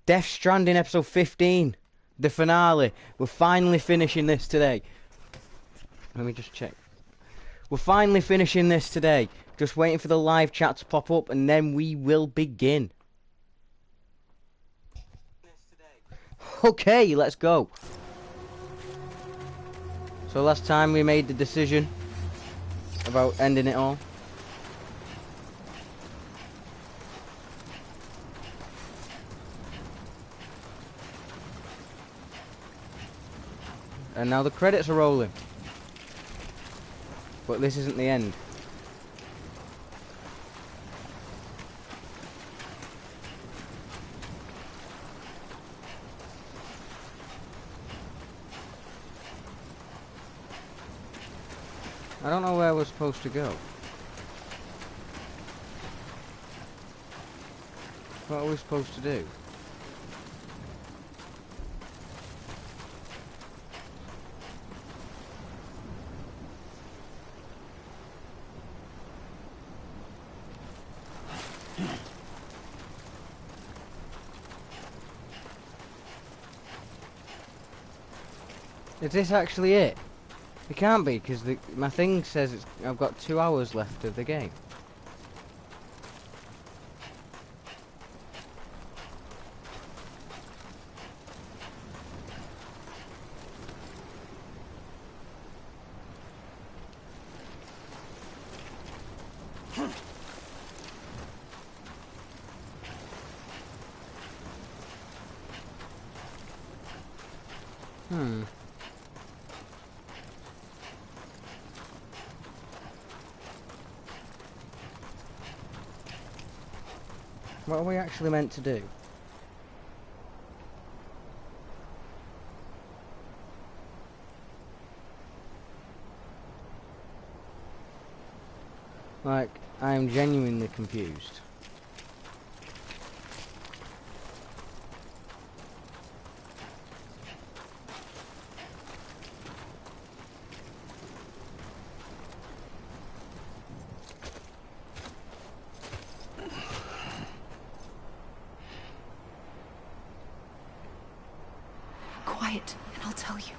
Death Stranding episode 15. The finale. We're finally finishing this today. Let me just check. We're finally finishing this today. Just waiting for the live chat to pop up and then we will begin. Okay, let's go. So last time we made the decision about ending it all. And now the credits are rolling. But this isn't the end. I don't know where we're supposed to go. What are we supposed to do? Is this actually it? It can't be, because my thing says I've got 2 hours left of the game. What are we actually meant to do? Like, I am genuinely confused. Quiet, and I'll tell you.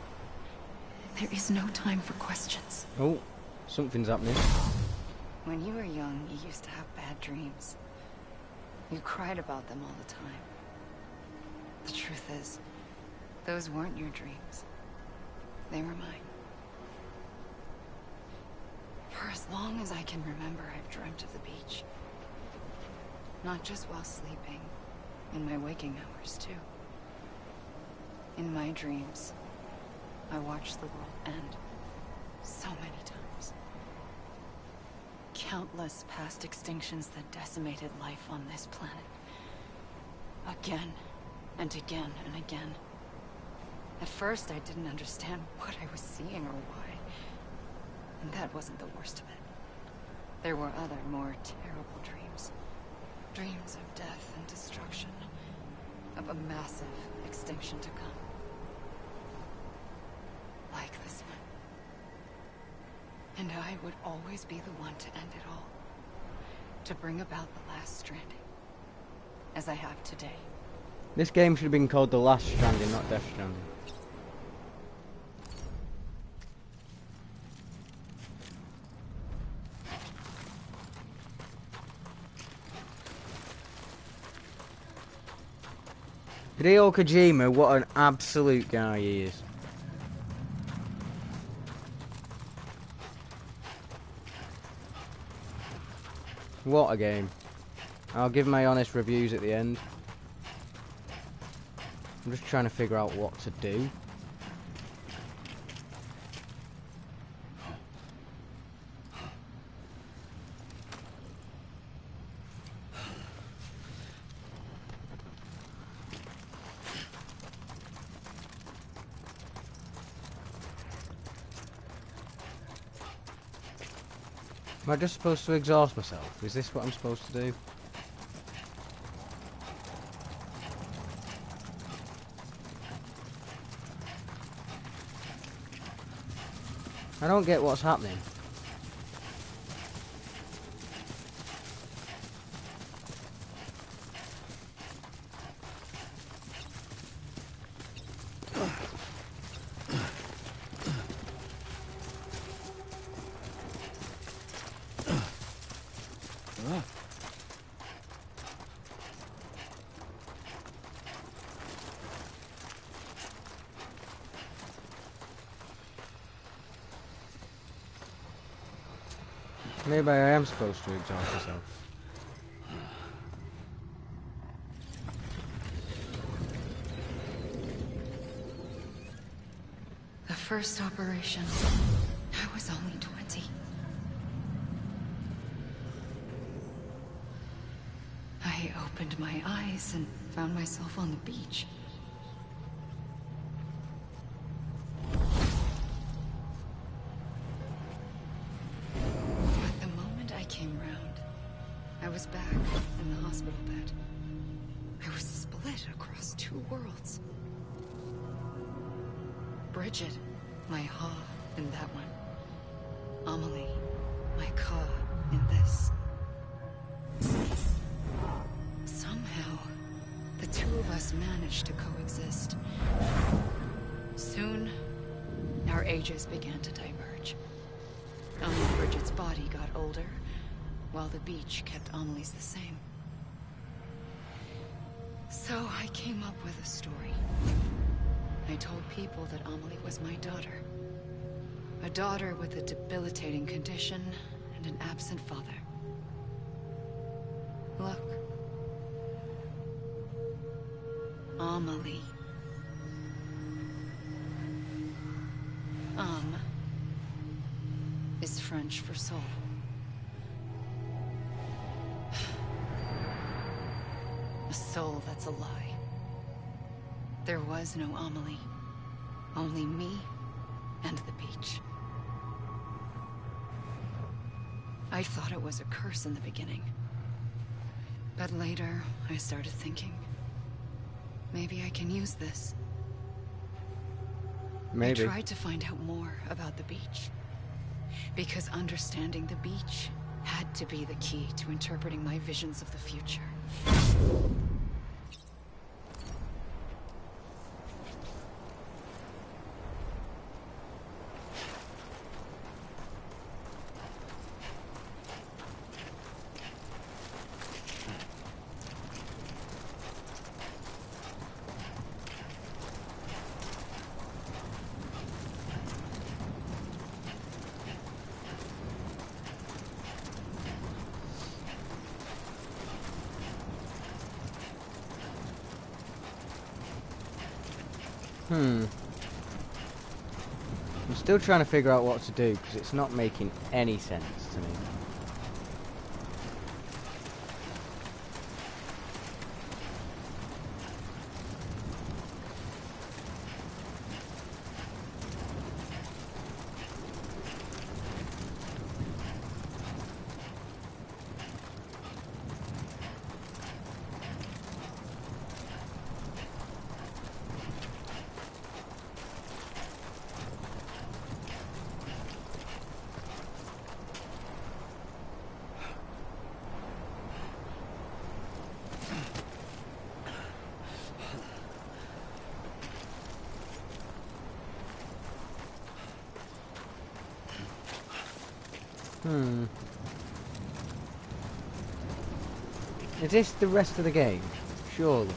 There is no time for questions. Oh, something's happening. When you were young, you used to have bad dreams. You cried about them all the time. The truth is, those weren't your dreams. They were mine. For as long as I can remember, I've dreamt of the beach. Not just while sleeping, in my waking hours, too. In my dreams, I watched the world end so many times. Countless past extinctions that decimated life on this planet. Again, and again, and again. At first, I didn't understand what I was seeing or why. And that wasn't the worst of it. There were other, more terrible dreams. Dreams of death and destruction. Of a massive extinction to come. Like this one. And I would always be the one to end it all. To bring about the last Stranding. As I have today. This game should have been called The Last Stranding, not Death Stranding. Hideo Kojima, what an absolute guy he is. What a game. I'll give my honest reviews at the end. I'm just trying to figure out what to do. Am I just supposed to exhaust myself? Is this what I'm supposed to do? I don't get what's happening. Maybe I am supposed to exhaust myself. The first operation, I was only 20. I opened my eyes and found myself on the beach. But the moment I came round, I was back in the hospital bed. I was split across two worlds. Bridget, my Ha in that one. Amelie, my Ka in this. Somehow, the two of us managed to coexist. Soon, our ages began to diverge. Only Bridget's body got older, while the beach kept Amelie's the same. So I came up with a story. I told people that Amelie was my daughter. A daughter with a debilitating condition and an absent father. Look. Amelie. Is French for soul. A soul that's a lie. There was no Amelie. Only me and the beach. I thought it was a curse in the beginning. But later, I started thinking, maybe I can use this. Maybe. I tried to find out more about the beach. Because understanding the beach had to be the key to interpreting my visions of the future. I'm still trying to figure out what to do, because it's not making any sense to me. Is this the rest of the game? Surely.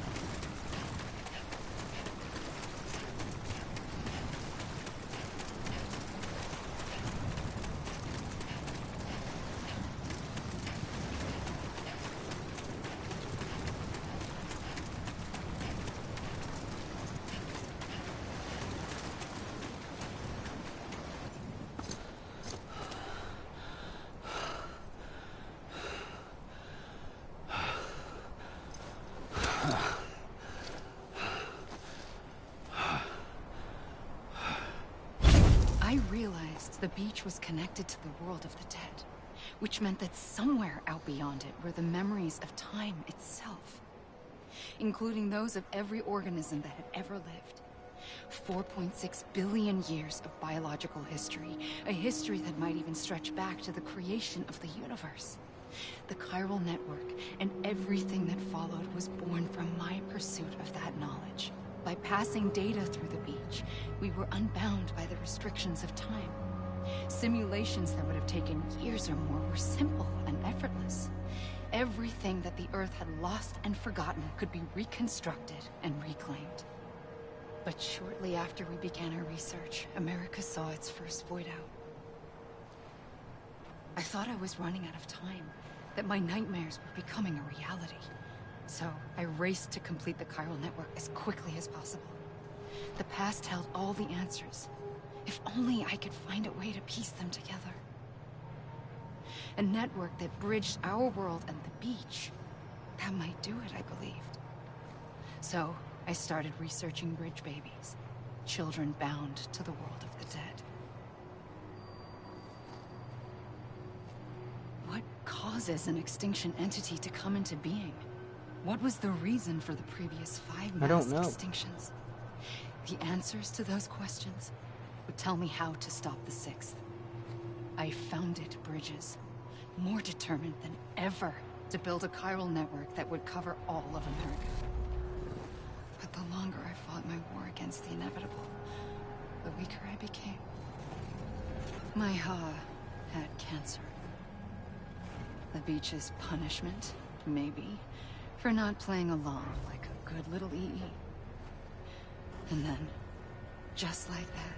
I realized the beach was connected to the world of the dead, which meant that somewhere out beyond it were the memories of time itself, including those of every organism that had ever lived. 4.6 billion years of biological history, a history that might even stretch back to the creation of the universe. The chiral network and everything that followed was born from my pursuit of that knowledge. By passing data through the beach, we were unbound by the restrictions of time. Simulations that would have taken years or more were simple and effortless. Everything that the Earth had lost and forgotten could be reconstructed and reclaimed. But shortly after we began our research, America saw its first void out. I thought I was running out of time, that my nightmares were becoming a reality. So I raced to complete the chiral network as quickly as possible. The past held all the answers. If only I could find a way to piece them together. A network that bridged our world and the beach. That might do it, I believed. So I started researching bridge babies. Children bound to the world of the dead. What causes an extinction entity to come into being? What was the reason for the previous 5 I don't mass know. extinctions? The answers to those questions would tell me how to stop the 6th. I founded bridges, more determined than ever to build a chiral network that would cover all of America. But the longer I fought my war against the inevitable, the weaker I became. My Ha had cancer. The beach's punishment, maybe, for not playing along like a good little EE. And then, just like that,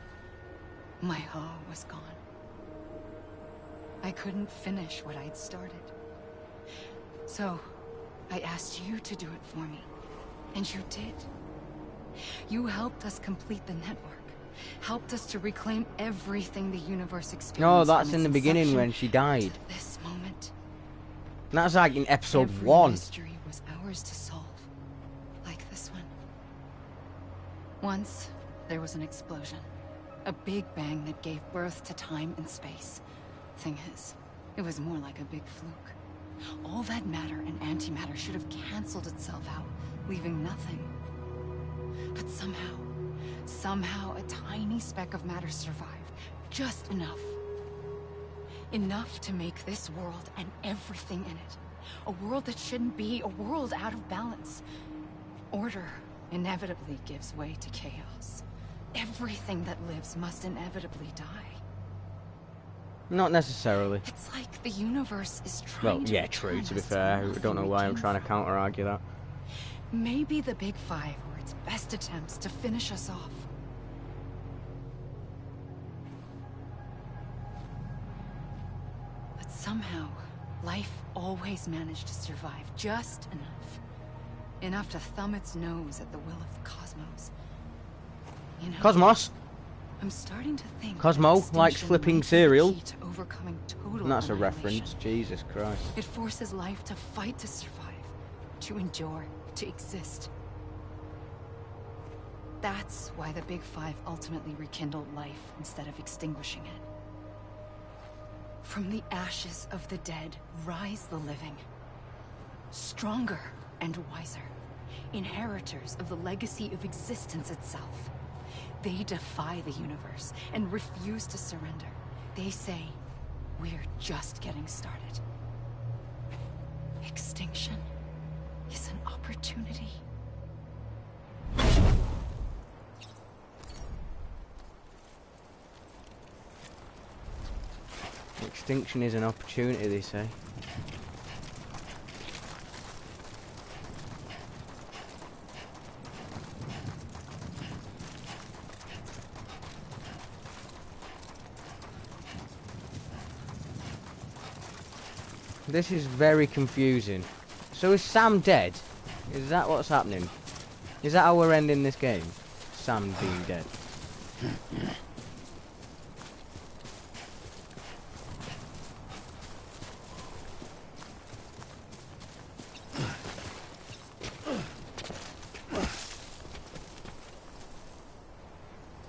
my Ha was gone. I couldn't finish what I'd started. So, I asked you to do it for me. And you did. You helped us complete the network. Helped us to reclaim everything the universe experienced. No, that's from in its the beginning inception when she died. to this moment. That's like in episode Every 1. mystery was ours to solve. Like this one. Once, there was an explosion. A big bang that gave birth to time and space. Thing is, it was more like a big fluke. All that matter and antimatter should have canceled itself out, leaving nothing. But somehow a tiny speck of matter survived. Just enough. Enough to make this world and everything in it. A world that shouldn't be, a world out of balance. Order inevitably gives way to chaos. Everything that lives must inevitably die. Not necessarily. It's like the universe is trying Well, to yeah, true, return to be us fair. I nothing don't know we why I'm came trying to from. counter-argue that. Maybe the Big Five were its best attempts to finish us off. But somehow, life always managed to survive just enough. Enough to thumb its nose at the will of the cosmos. You know, Cosmos! I'm starting to think Cosmo that likes extinction flipping might be the cereal. key to overcoming total And that's a annihilation. reference. Jesus Christ. It forces life to fight to survive, to endure, to exist. That's why the Big Five ultimately rekindled life instead of extinguishing it. From the ashes of the dead rise the living. Stronger and wiser. Inheritors of the legacy of existence itself. They defy the universe and refuse to surrender. They say, we're just getting started. Extinction is an opportunity. Extinction is an opportunity, they say. This is very confusing. So is Sam dead? Is that what's happening? Is that how we're ending this game? Sam being dead.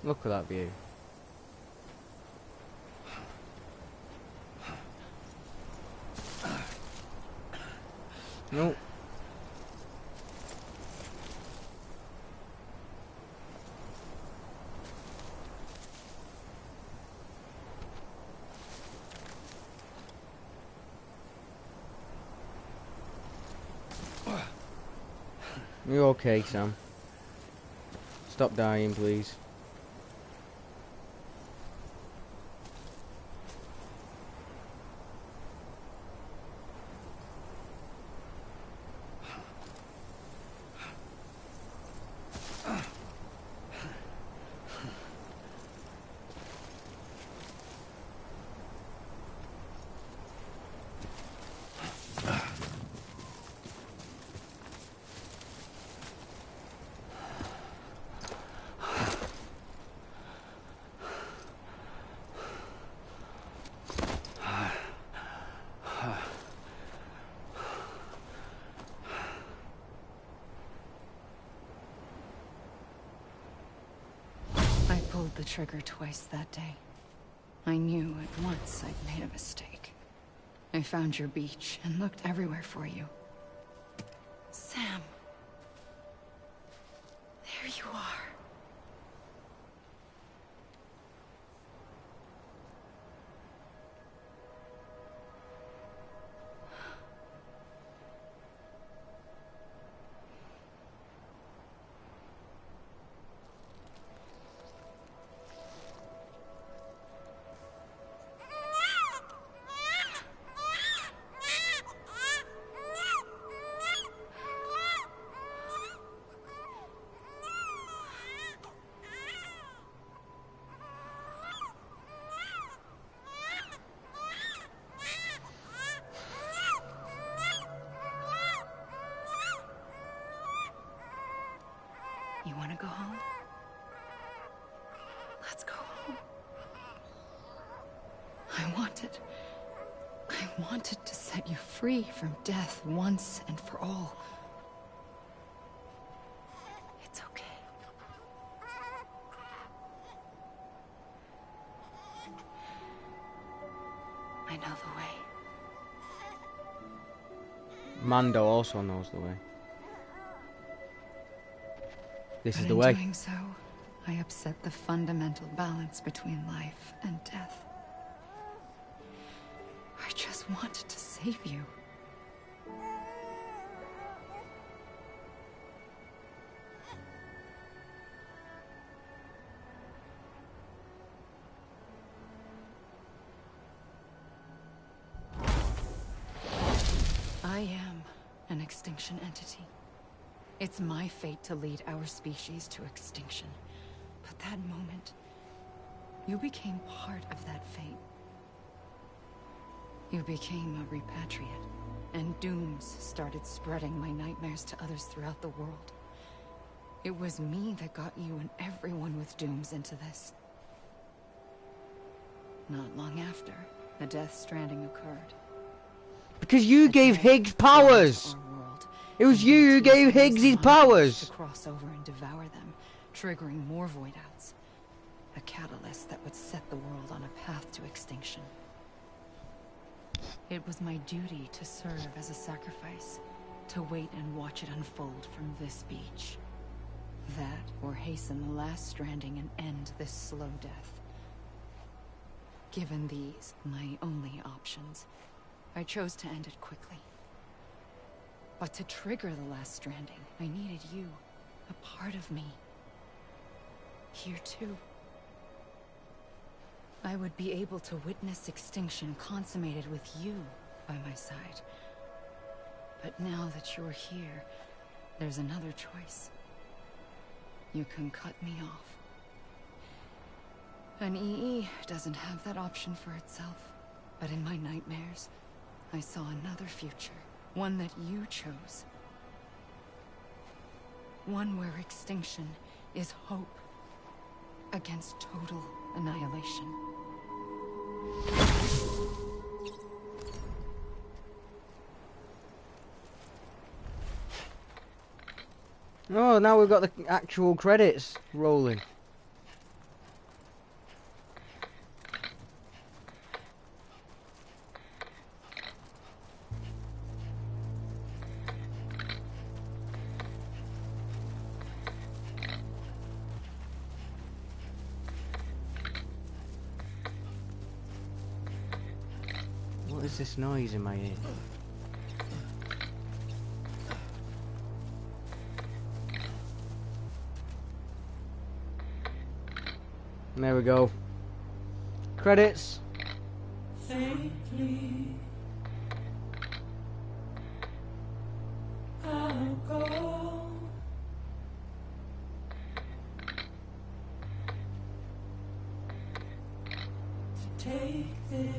Look at that view. No. You okay, Sam? Stop dying, please. pulled the trigger twice that day. I knew at once I'd made a mistake. I found your beach and looked everywhere for you. Sam. There you are. You want to go home? Let's go home. I wanted to set you free from death once and for all. It's okay. I know the way. Mando also knows the way. This is the In way. doing so, I upset the fundamental balance between life and death. I just wanted to save you. I am an extinction entity. It's my fate to lead our species to extinction. But that moment, you became part of that fate. You became a repatriate, and dooms started spreading my nightmares to others throughout the world. It was me that got you and everyone with dooms into this. Not long after, the death stranding occurred. Because you gave Higgs powers! It was you who gave Higgs his powers! To cross over and devour them, triggering more void-outs. A catalyst that would set the world on a path to extinction. It was my duty to serve as a sacrifice, to wait and watch it unfold from this beach. That, or hasten the last stranding and end this slow death. Given these, my only options, I chose to end it quickly. But to trigger the last stranding, I needed you, a part of me. Here too. I would be able to witness extinction consummated with you by my side. But now that you're here, there's another choice. You can cut me off. An EE doesn't have that option for itself. But in my nightmares, I saw another future. One that you chose. One where extinction is hope against total annihilation. Oh, now we've got the actual credits rolling. What is this noise in my ear? There we go. Credits. Faintly, I'll go. To take this.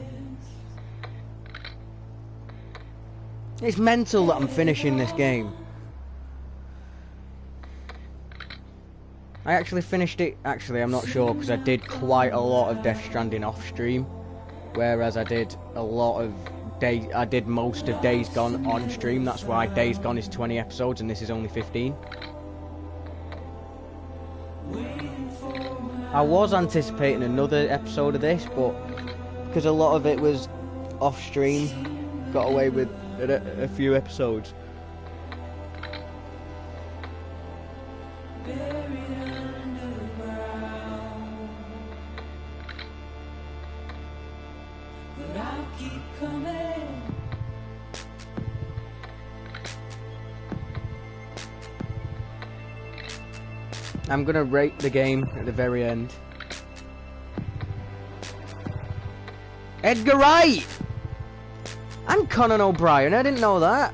It's mental that I'm finishing this game. I actually finished it. Actually, I'm not sure because I did quite a lot of Death Stranding off stream, whereas I did a lot of I did most of Days Gone on stream. That's why Days Gone is 20 episodes and this is only 15. I was anticipating another episode of this, but because a lot of it was off stream, got away with a few episodes. I'm gonna rate the game at the very end. Edgar Wright! And Conan O'Brien, I didn't know that.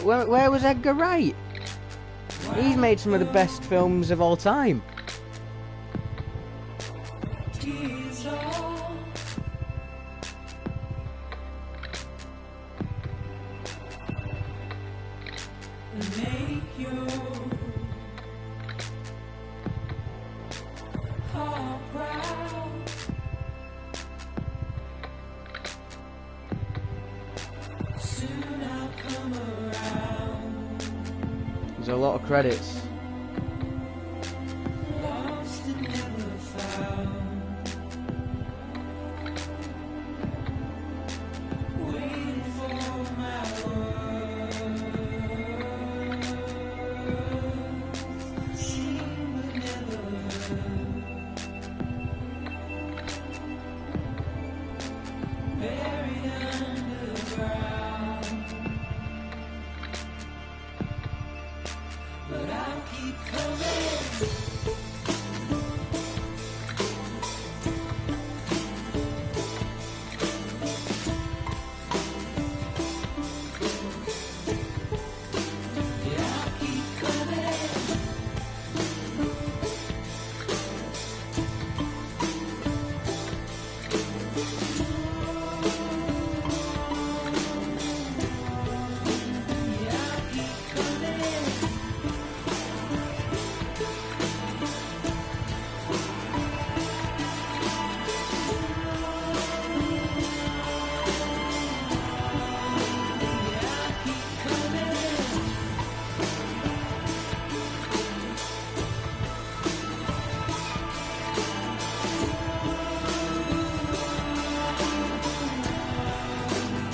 Where was Edgar Wright? He's made some of the best films of all time. There's a lot of credits.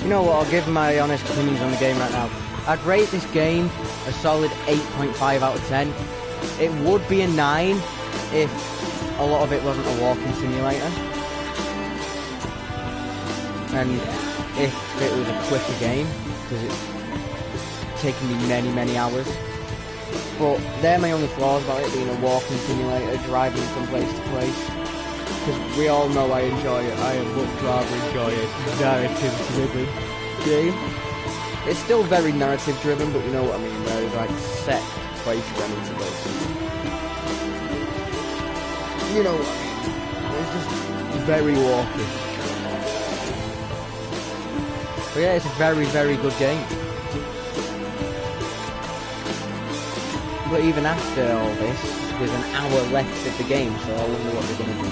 You know what, I'll give my honest opinions on the game right now. I'd rate this game a solid 8.5 out of 10. It would be a 9 if a lot of it wasn't a walking simulator. And if it was a quicker game, because it's taken me many hours. But they're my only flaws about it being a walking simulator, driving from place to place. Because we all know I enjoy it. I would rather enjoy a narrative-driven game. It's still very narrative-driven, but you know what I mean. There's like set places I need to go to. You know what I mean. It's just very walking. But yeah, it's a very good game. But even after all this, there's an hour left of the game, so I wonder what they're going to do.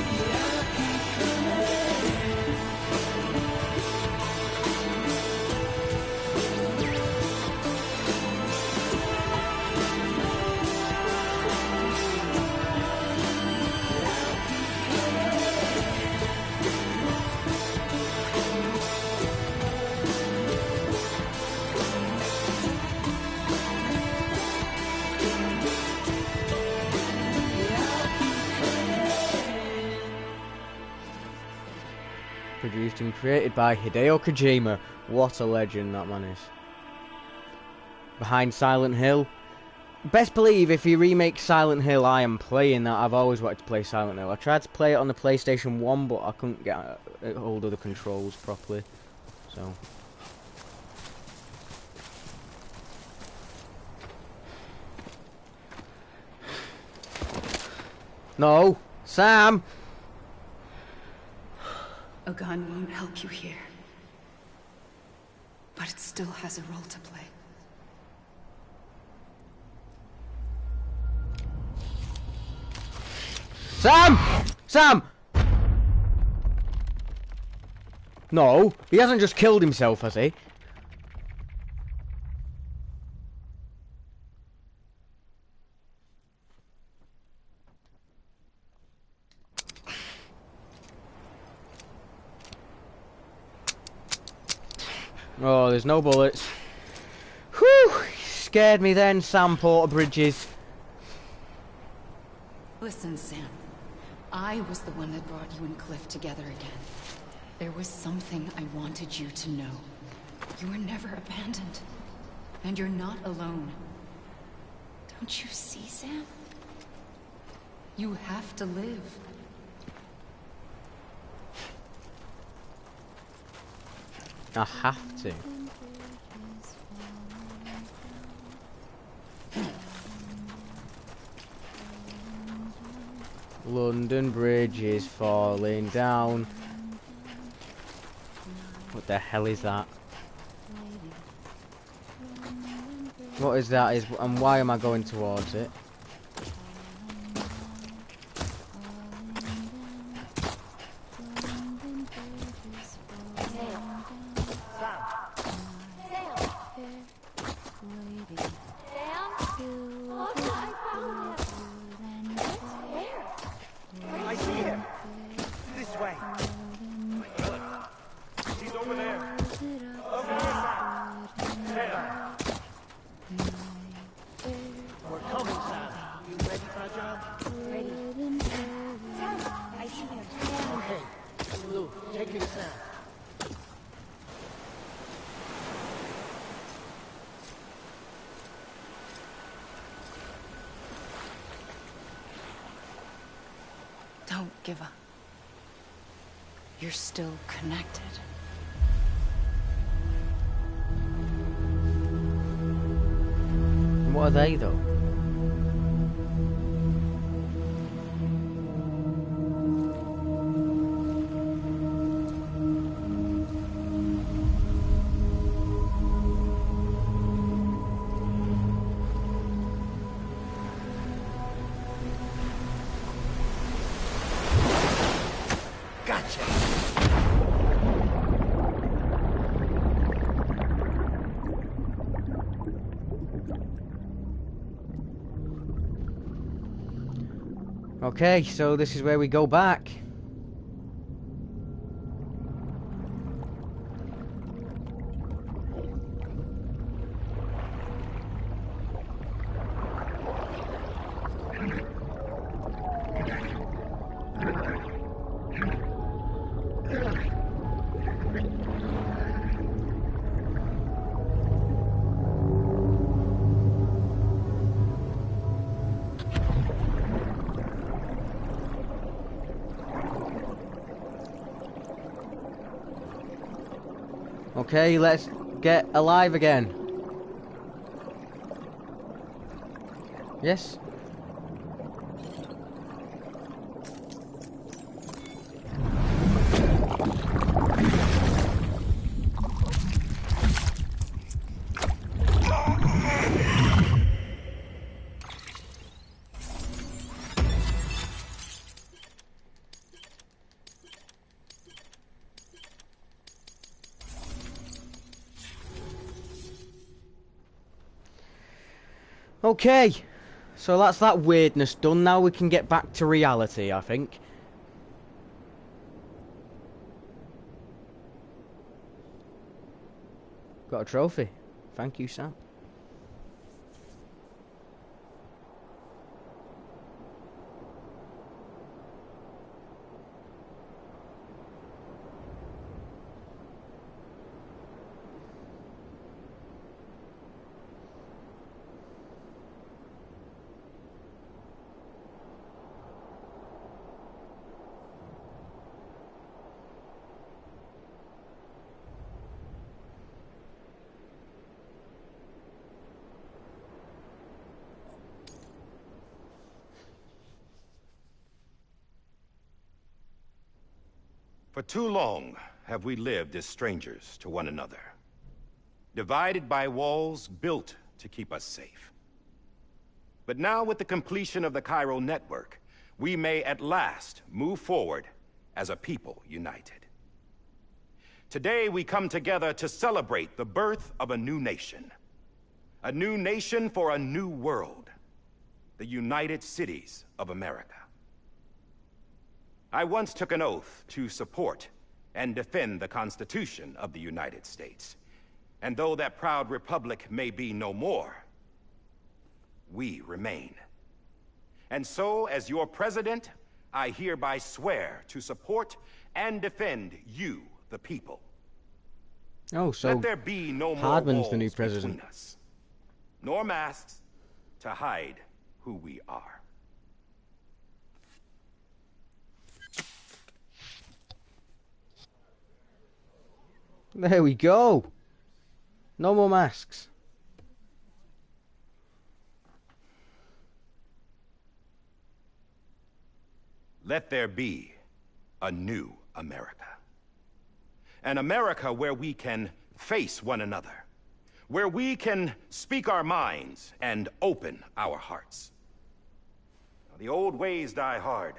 Produced and created by Hideo Kojima. What a legend that man is. Behind Silent Hill. Best believe if you remake Silent Hill, I am playing that. I've always wanted to play Silent Hill. I tried to play it on the PlayStation 1, but I couldn't get a hold of the controls properly. So. No! Sam! A gun won't help you here. But it still has a role to play. Sam! Sam! No, he hasn't just killed himself, has he? Oh, there's no bullets. Whew! Scared me then, Sam Porter-Bridges. Listen, Sam. I was the one that brought you and Cliff together again. There was something I wanted you to know. You were never abandoned. And you're not alone. Don't you see, Sam? You have to live. I have to. London Bridge is falling down. What the hell is that? What is that? And why am I going towards it? I see him. This way. He's over there. Over here, Sam. We're coming, Sam. You ready for a job? Ready. Sam, I see him. Okay. Lou, take me to Sam. Don't give up. You're still connected. What are they, though? Gotcha. Okay, so this is where we go back. Okay, let's get alive again. Yes? Okay, so that's that weirdness done. Now we can get back to reality, I think. Got a trophy. Thank you, Sam. For too long have we lived as strangers to one another, divided by walls built to keep us safe. But now, with the completion of the Chiral network, we may at last move forward as a people united. Today we come together to celebrate the birth of a new nation for a new world, the United Cities of America. I once took an oath to support and defend the Constitution of the United States, And though that proud republic may be no more, we remain. And so, as your president, I hereby swear to support and defend you, the people. Oh, so Let there be no more Hardman's walls the new president. between us, nor masks to hide who we are. There we go. No more masks. Let there be a new America. An America where we can face one another, where we can speak our minds and open our hearts. The old ways die hard,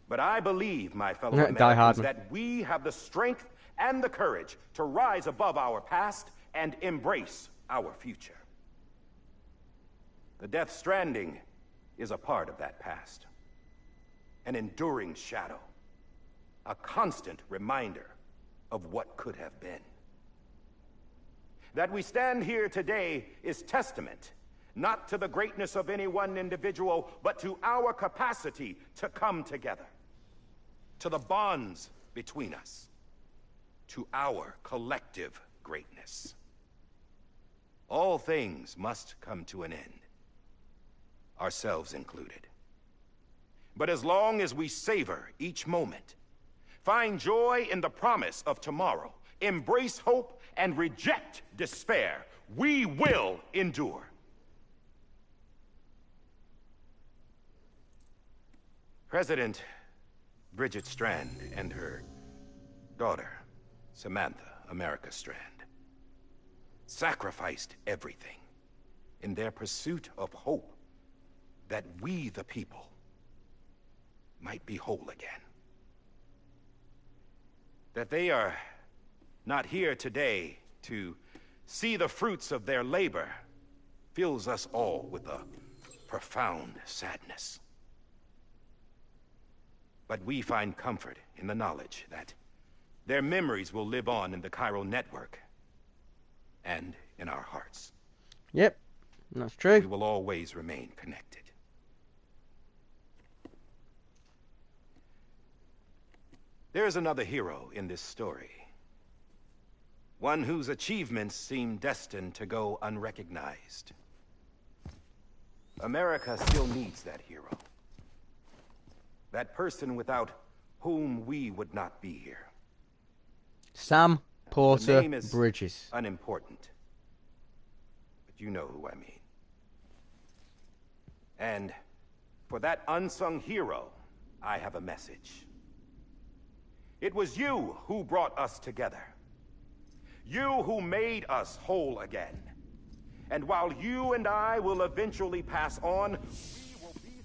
but I believe, my fellow Americans, that we have the strength and the courage to rise above our past and embrace our future. The Death Stranding is a part of that past. An enduring shadow. A constant reminder of what could have been. That we stand here today is testament, not to the greatness of any one individual, but to our capacity to come together. To the bonds between us. To our collective greatness. All things must come to an end, ourselves included. But as long as we savor each moment, find joy in the promise of tomorrow, embrace hope, and reject despair, we will endure. President Bridget Strand and her daughter, Samantha America Strand, sacrificed everything in their pursuit of hope that we, the people, might be whole again. That they are not here today to see the fruits of their labor fills us all with a profound sadness. But we find comfort in the knowledge that their memories will live on in the chiral network and in our hearts. Yep, that's true. We will always remain connected. There is another hero in this story. One whose achievements seem destined to go unrecognized. America still needs that hero. That person without whom we would not be here. Sam Porter The name is Bridges. unimportant. But you know who I mean. And for that unsung hero, I have a message. It was you who brought us together. You who made us whole again. And while you and I will eventually pass on, we will be...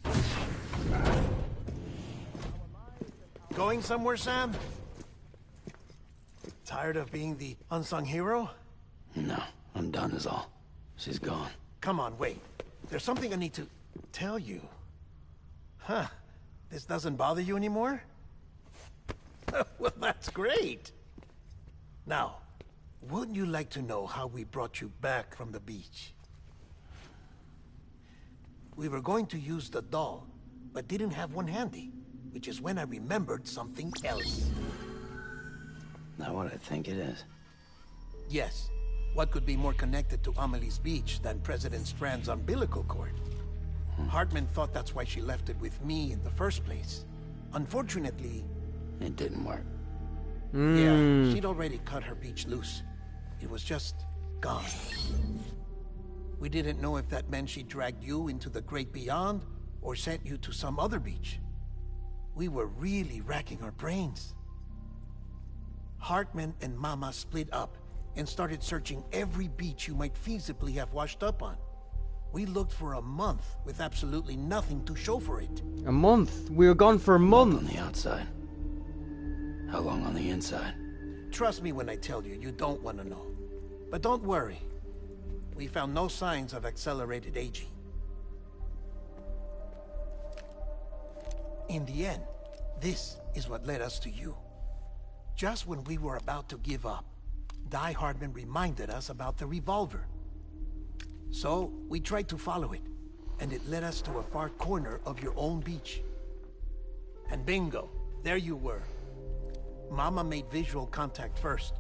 Going somewhere, Sam? Tired of being the unsung hero? No, I'm done is all. She's gone. Come on, wait. There's something I need to tell you. Huh. This doesn't bother you anymore? Well, that's great. Now, wouldn't you like to know how we brought you back from the beach? We were going to use the doll, but didn't have one handy, which is when I remembered something else. Not what I think it is. Yes. What could be more connected to Amelie's beach than President Strand's umbilical cord? Hartman thought that's why she left it with me in the first place. Unfortunately... It didn't work. Yeah, she'd already cut her beach loose. It was just gone. We didn't know if that meant she dragged you into the great beyond, or sent you to some other beach. We were really racking our brains. Hartman and Mama split up and started searching every beach you might feasibly have washed up on. We looked for a month with absolutely nothing to show for it. A month? We were gone for a month. On the outside. How long on the inside? Trust me when I tell you, you don't want to know. But don't worry. We found no signs of accelerated aging. In the end, this is what led us to you. Just when we were about to give up, Di Hardman reminded us about the revolver. So, we tried to follow it, and it led us to a far corner of your own beach. And bingo, there you were. Mama made visual contact first.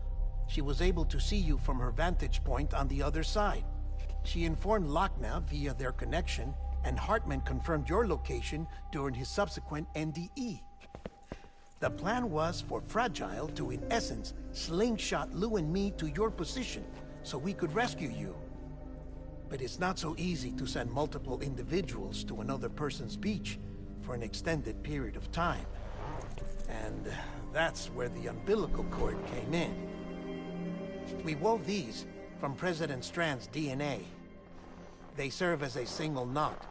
She was able to see you from her vantage point on the other side. She informed Lochner via their connection, and Hartman confirmed your location during his subsequent NDE. The plan was for Fragile to, in essence, slingshot Lou and me to your position, so we could rescue you. But it's not so easy to send multiple individuals to another person's beach for an extended period of time. And that's where the umbilical cord came in. We wove these from President Strand's DNA. They serve as a single knot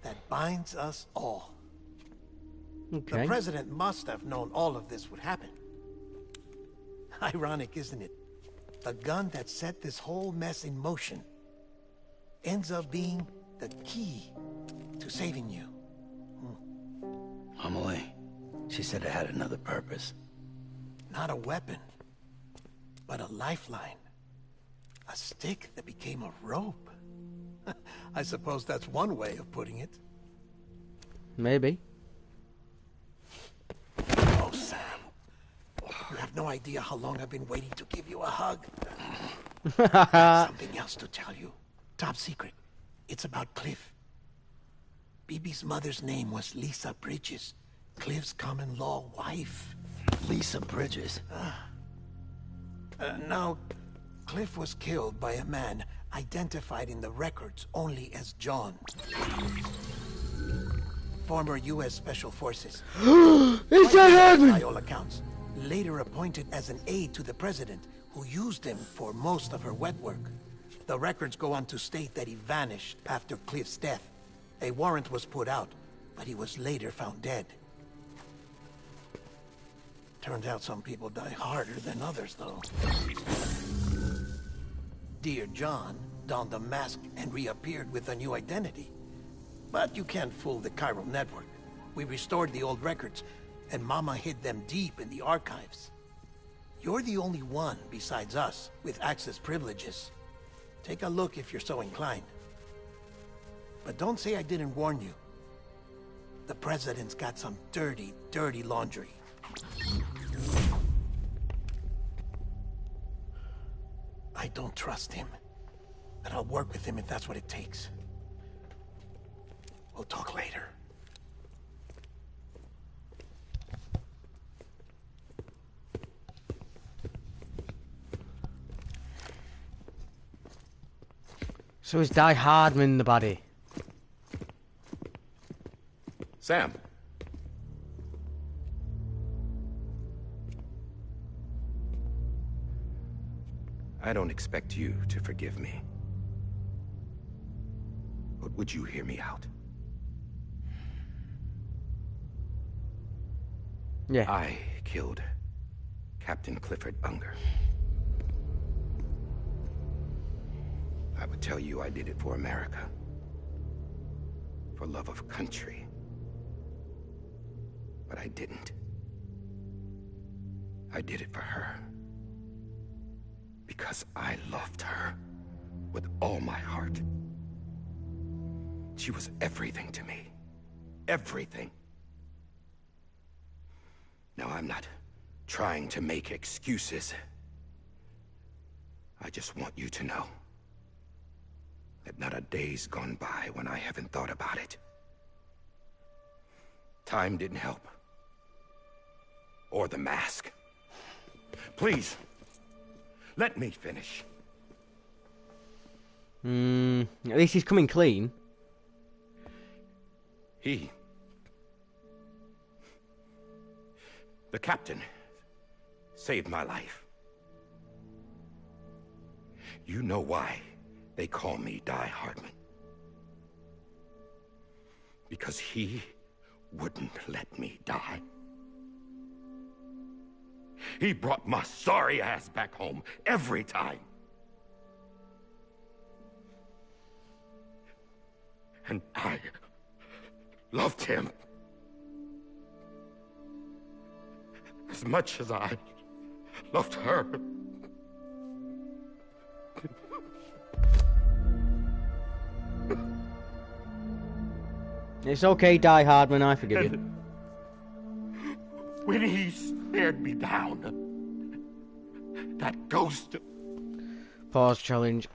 that binds us all. Okay. The President must have known all of this would happen. Ironic, isn't it? The gun that set this whole mess in motion ends up being the key to saving you. Amelie, she said it had another purpose. Not a weapon, but a lifeline. A stick that became a rope. I suppose that's one way of putting it. Maybe. Oh, Sam. You have no idea how long I've been waiting to give you a hug. Something else to tell you. Top secret. It's about Cliff. BB's mother's name was Lisa Bridges, Cliff's common-law wife. Lisa Bridges? Now, Cliff was killed by a man identified in the records only as John. Former U.S. Special Forces. It's By all accounts. Later appointed as an aide to the president, who used him for most of her wet work. The records go on to state that he vanished after Cliff's death. A warrant was put out, but he was later found dead. Turns out some people die harder than others, though. Dear John donned a mask and reappeared with a new identity. But you can't fool the chiral network. We restored the old records, and Mama hid them deep in the archives. You're the only one, besides us, with access privileges. Take a look if you're so inclined. But don't say I didn't warn you. The President's got some dirty, dirty laundry. I don't trust him. But I'll work with him if that's what it takes. We'll talk later. So is Die Hardman the baddie? Sam. I don't expect you to forgive me. But would you hear me out? Yeah. I killed Captain Clifford Unger. I would tell you I did it for America. For love of country. But I didn't. I did it for her. Because I loved her with all my heart. She was everything to me. Everything. Now, I'm not trying to make excuses. I just want you to know that not a day's gone by when I haven't thought about it. Time didn't help. Or the mask. Please, let me finish. At least he's coming clean. The captain, saved my life. You know why they call me Die Hardman. Because he wouldn't let me die. He brought my sorry ass back home every time. And I loved him as much as I loved her. It's okay, Die Hardman, I forgive you. When he stared me down, that ghost... Pause challenge.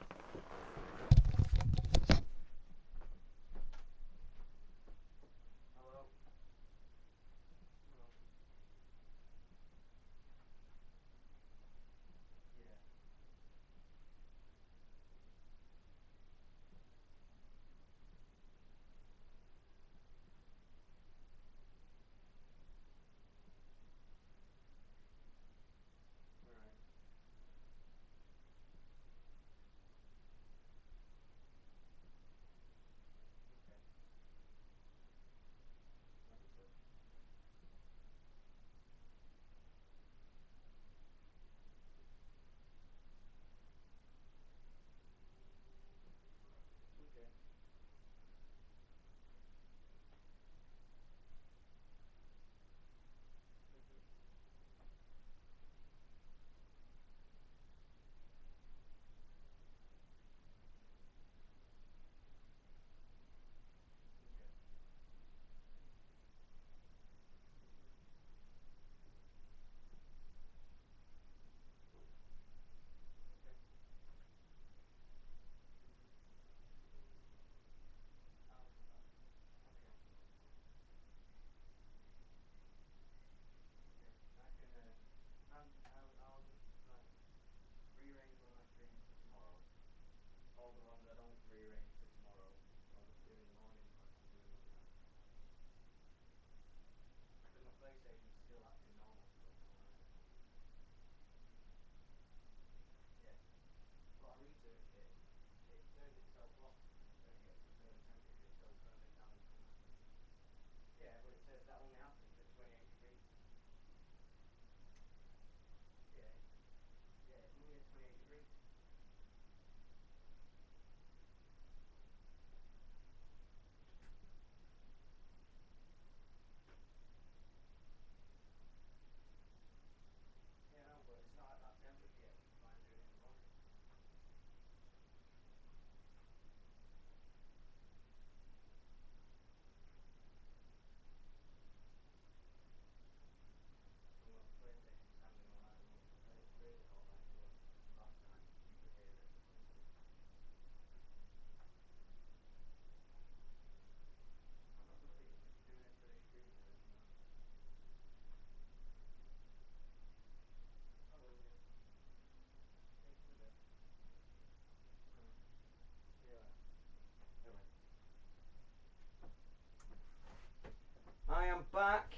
I am back.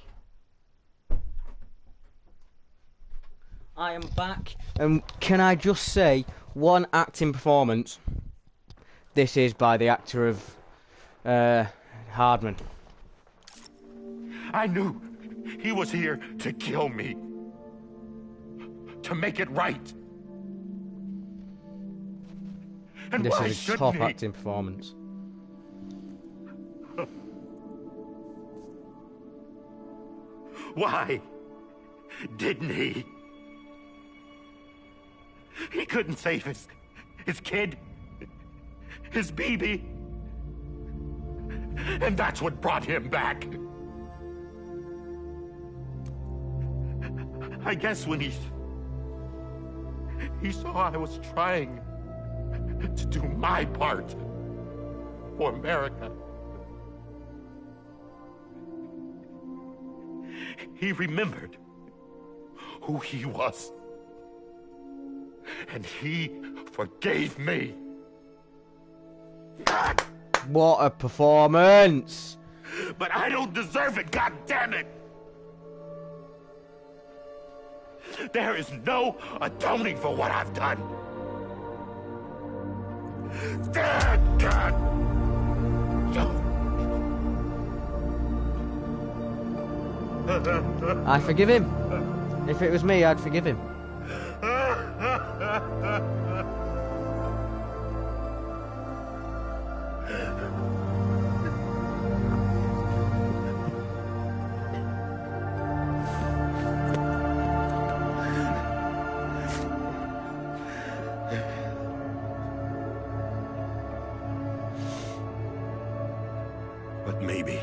I am back. And can I just say, one acting performance. This is by the actor of Hardman. I knew he was here to kill me. To make it right. And This why is a shouldn't top he? acting performance. Why didn't he? He couldn't save his kid, his BB. And that's what brought him back. I guess when he saw I was trying to do my part for America, he remembered who he was. And he forgave me. What a performance! But I don't deserve it, God damn it! There is no atoning for what I've done. God! I forgive him. If it was me, I'd forgive him. Maybe.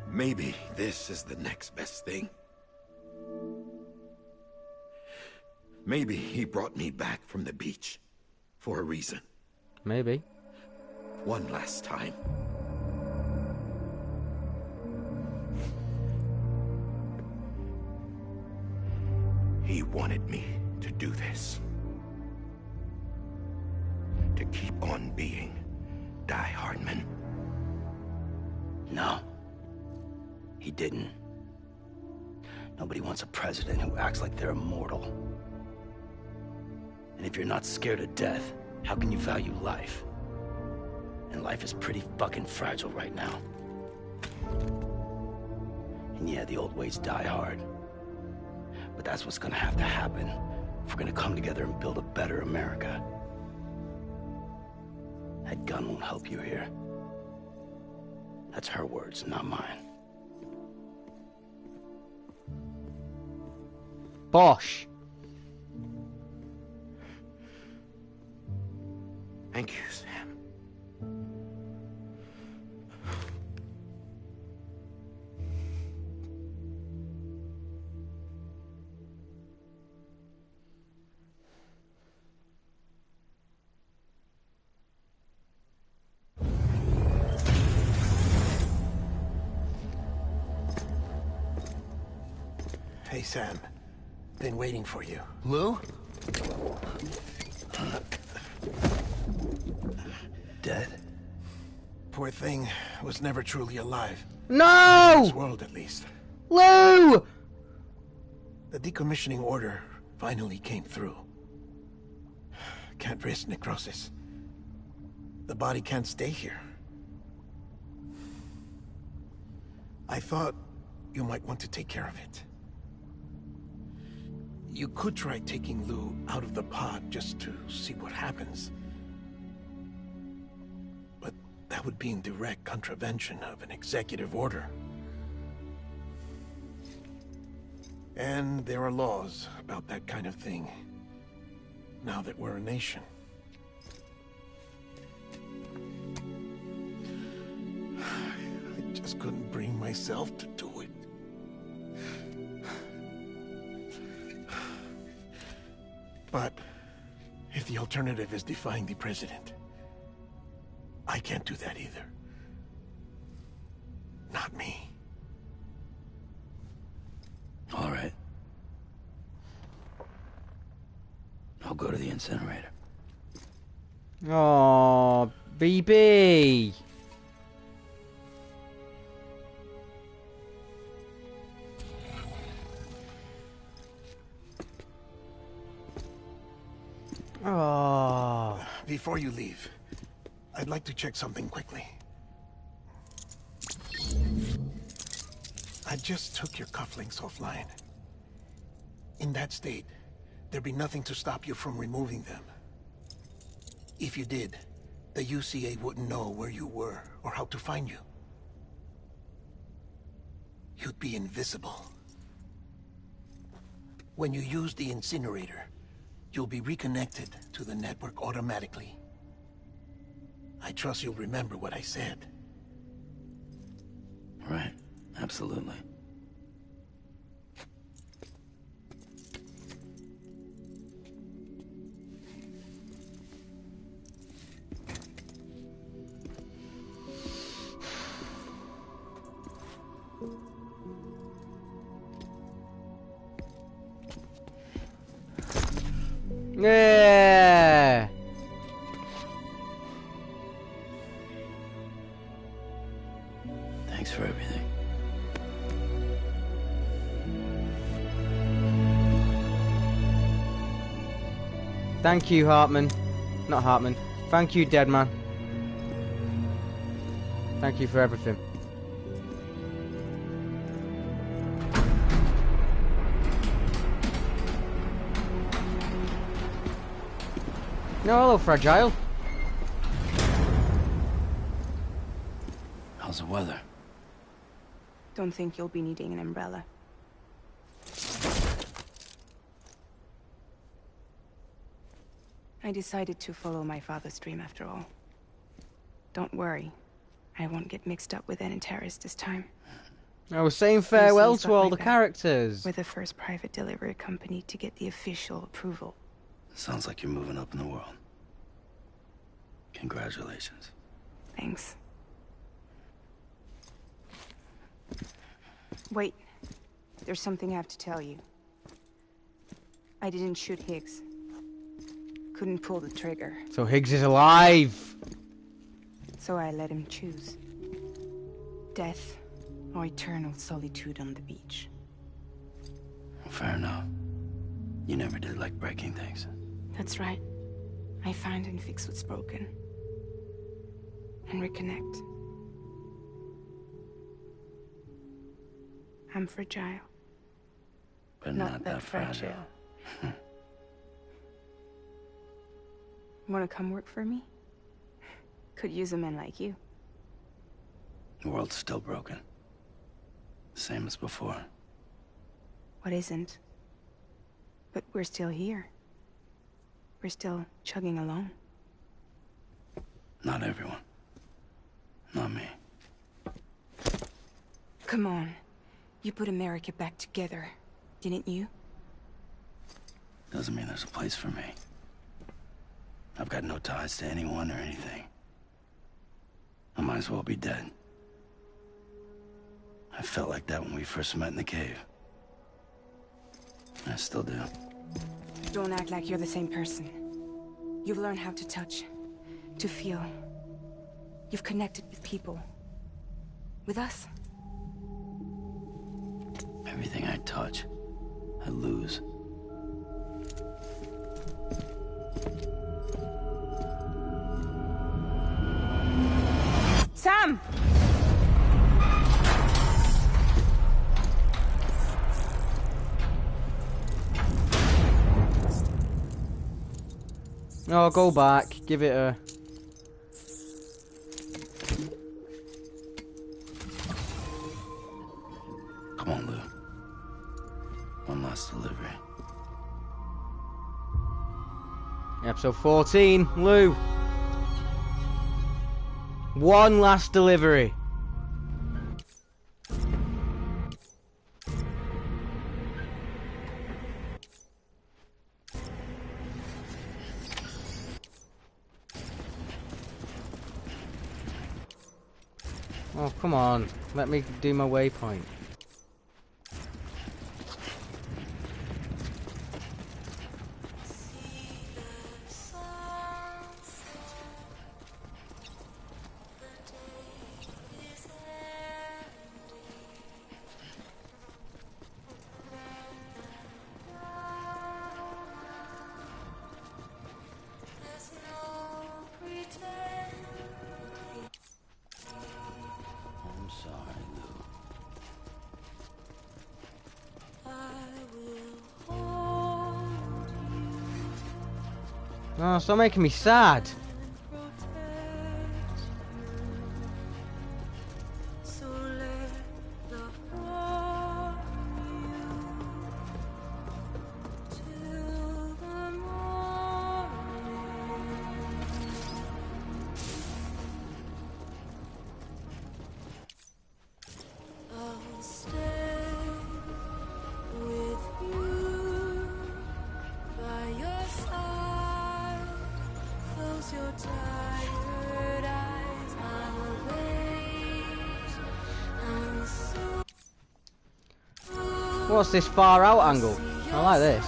Maybe this is the next best thing. Maybe he brought me back from the beach for a reason. Maybe. One last time. He wanted me to do this. To keep on being Die Hardman. No. He didn't. Nobody wants a president who acts like they're immortal. And if you're not scared of death, how can you value life? And life is pretty fucking fragile right now. And yeah, the old ways die hard. But that's what's gonna have to happen if we're gonna come together and build a better America. That gun won't help you here. That's her words, not mine. Bosh. Thank you, Sam. Hey, Sam. Been waiting for you. Lou? Dead? Poor thing was never truly alive. In No! this world, at least. Lou! The decommissioning order finally came through. Can't risk necrosis. The body can't stay here. I thought you might want to take care of it. You could try taking Lou out of the pod just to see what happens. But that would be in direct contravention of an executive order. And there are laws about that kind of thing, now that we're a nation. I just couldn't bring myself to do it. But if the alternative is defying the president, I can't do that either. Not me. All right. I'll go to the incinerator. Oh, BB. Oh. Before you leave, I'd like to check something quickly. I just took your cufflinks offline. In that state, there'd be nothing to stop you from removing them. If you did, the UCA wouldn't know where you were or how to find you. You'd be invisible. When you use the incinerator, you'll be reconnected to the network automatically. I trust you'll remember what I said. Right. Absolutely. Yeah. Thanks for everything. Thank you, Hartman. Not Hartman. Thank you, Deadman. Thank you for everything. No, hello, Fragile. How's the weather? Don't think you'll be needing an umbrella. I decided to follow my father's dream after all. Don't worry. I won't get mixed up with any terrorists this time. I was saying farewell UC's to got all my the back. characters. We're the first private delivery company to get the official approval. Sounds like you're moving up in the world. Congratulations. Thanks. Wait. There's something I have to tell you. I didn't shoot Higgs. Couldn't pull the trigger. So Higgs is alive. So I let him choose. Death or eternal solitude on the beach. Fair enough. You never did like breaking things. That's right. I find and fix what's broken. And reconnect. I'm fragile. But not that fragile. Wanna come work for me? Could use a man like you. The world's still broken. Same as before. What isn't? But we're still here. We're still chugging along. Not everyone. Not me. Come on. You put America back together, didn't you? Doesn't mean there's a place for me. I've got no ties to anyone or anything. I might as well be dead. I felt like that when we first met in the cave. I still do. Don't act like you're the same person. You've learned how to touch, to feel. You've connected with people. With us. Everything I touch, I lose. Sam! No, go back. Give it a... Come on, Lou. One last delivery. Episode 14, Lou. One last delivery. Oh, come on. Let me do my waypoint. I'm sorry, Lou. Oh, stop making me sad. What's this far out angle? I like this.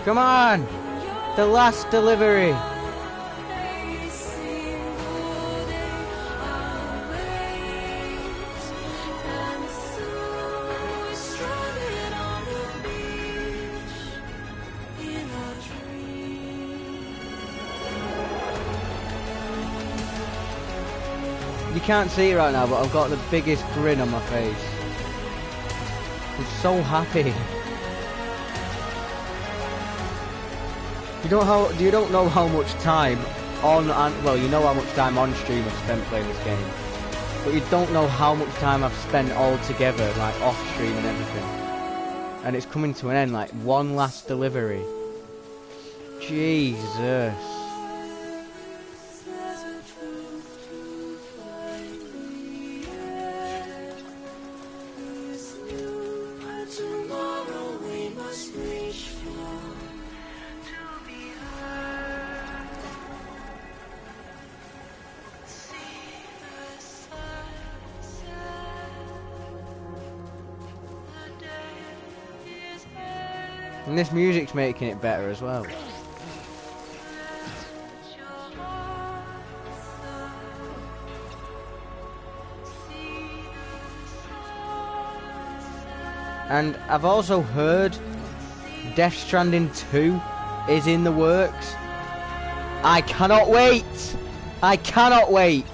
Come on! The last delivery! You can't see it right now, but I've got the biggest grin on my face. I'm so happy. You don't know how much time well, you know how much time on stream I've spent playing this game, but you don't know how much time I've spent all together, like off stream and everything. And it's coming to an end, like one last delivery. Jesus. And this music's making it better as well. And I've also heard Death Stranding 2 is in the works. I cannot wait! I cannot wait!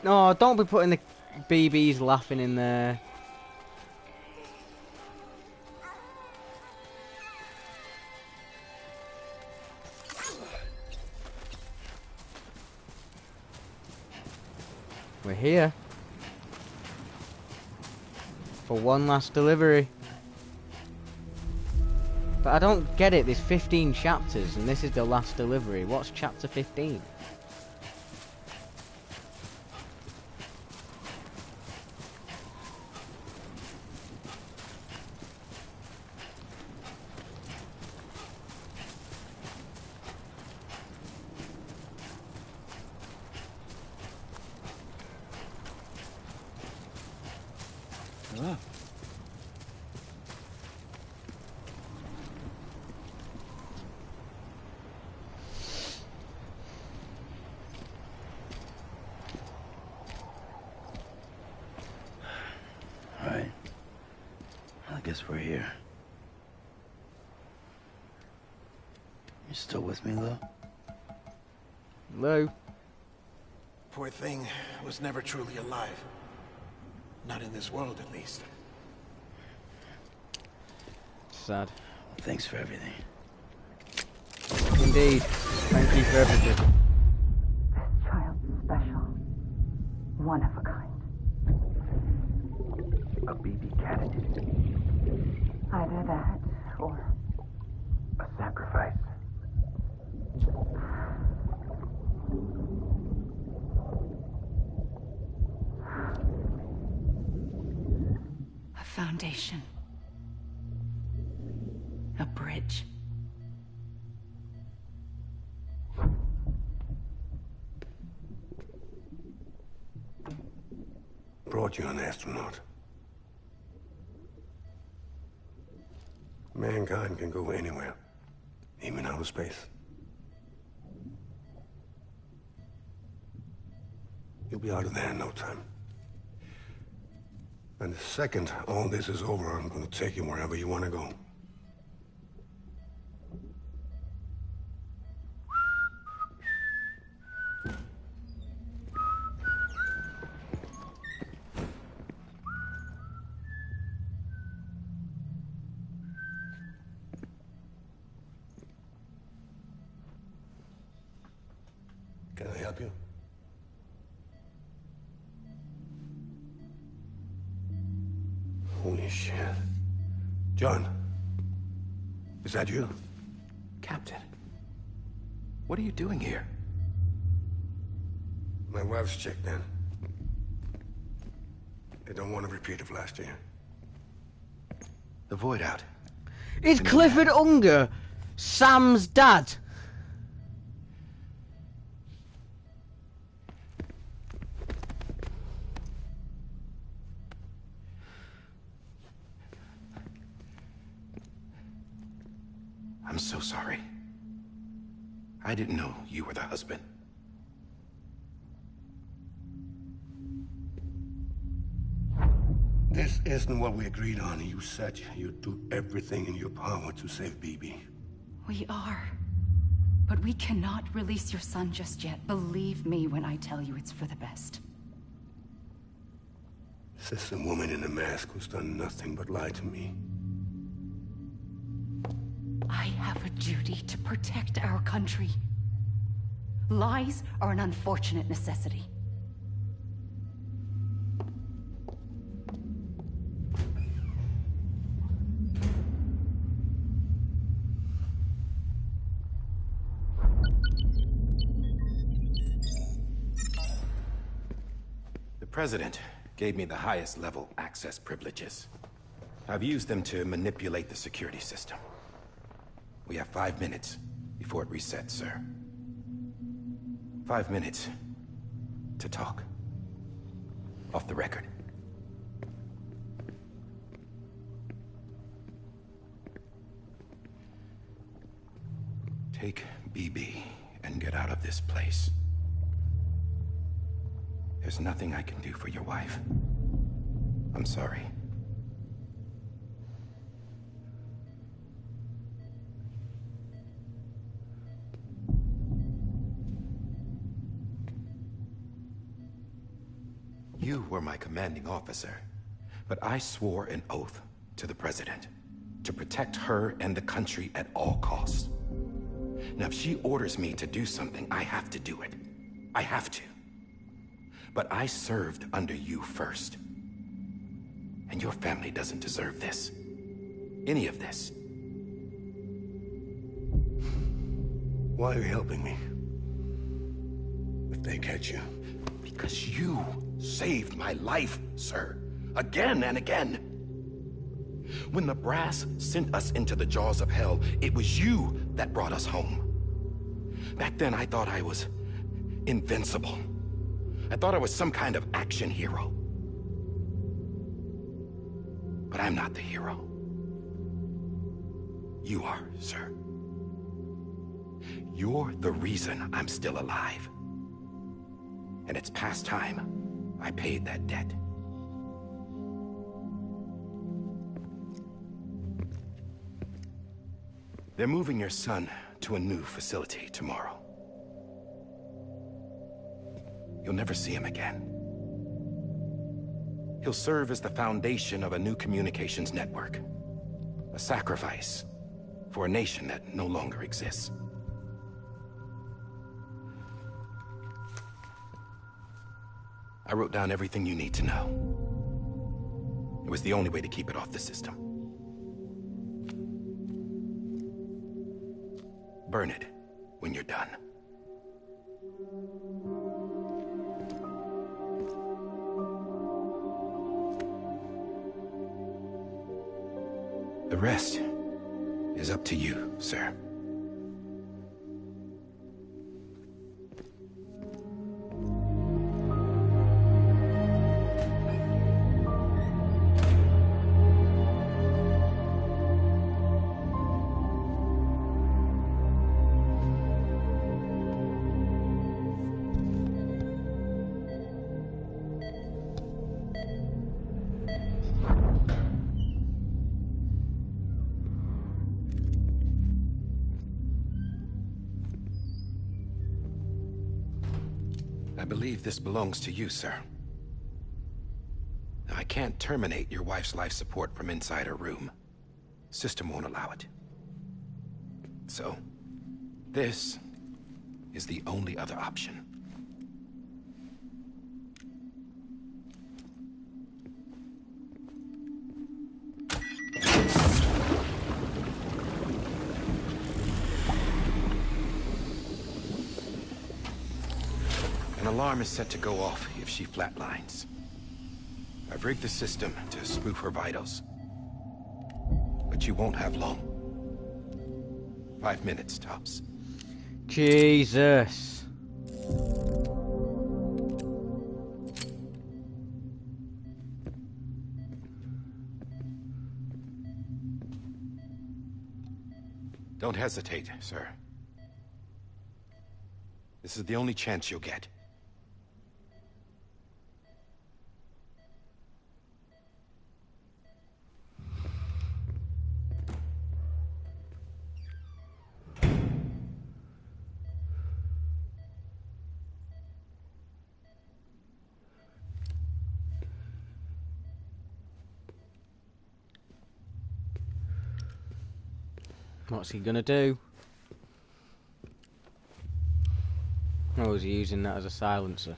No, don't be putting the BBs laughing in there. We're here for one last delivery. But I don't get it, there's 15 chapters and this is the last delivery. What's chapter 15? Guess we're here. You still with me, Lou? Lou? Poor thing was never truly alive. Not in this world, at least. Sad. Well, thanks for everything. Indeed. Thank you for everything. This child's special. One of a kind. A BB candidate. Either that, or a sacrifice. A foundation. A bridge. Brought you an astronaut. Mankind can go anywhere, even outer space. You'll be out of there in no time. And the second all this is over, I'm gonna take you wherever you wanna go. Can I help you? Holy shit. John, is that you? Captain, what are you doing here? My wife's checked in. They don't want a repeat of last year. The void out. Is Clifford Unger Sam's dad? I'm so sorry. I didn't know you were the husband. This isn't what we agreed on. You said you'd do everything in your power to save BB. We are. But we cannot release your son just yet. Believe me when I tell you it's for the best. This is a woman in a mask who's done nothing but lie to me. I have a duty to protect our country. Lies are an unfortunate necessity. The President gave me the highest level access privileges. I've used them to manipulate the security system. We have 5 minutes before it resets, sir. 5 minutes to talk. Off the record. Take BB and get out of this place. There's nothing I can do for your wife. I'm sorry. You were my commanding officer, but I swore an oath to the President to protect her and the country at all costs. Now, if she orders me to do something, I have to do it. I have to. But I served under you first. And your family doesn't deserve this. Any of this. Why are you helping me? If they catch you. Because you saved my life, sir. Again and again. When the brass sent us into the jaws of hell, it was you that brought us home. Back then, I thought I was invincible. I thought I was some kind of action hero. But I'm not the hero. You are, sir. You're the reason I'm still alive. And it's past time I paid that debt. They're moving your son to a new facility tomorrow. You'll never see him again. He'll serve as the foundation of a new communications network. A sacrifice for a nation that no longer exists. I wrote down everything you need to know. It was the only way to keep it off the system. Burn it when you're done. The rest is up to you, sir. I believe this belongs to you, sir. I can't terminate your wife's life support from inside her room. System won't allow it. So, this is the only other option. An alarm is set to go off if she flatlines. I've rigged the system to spoof her vitals. But you won't have long. 5 minutes, tops. Jesus. Don't hesitate, sir. This is the only chance you'll get. What's he gonna do? Oh, is he using that as a silencer?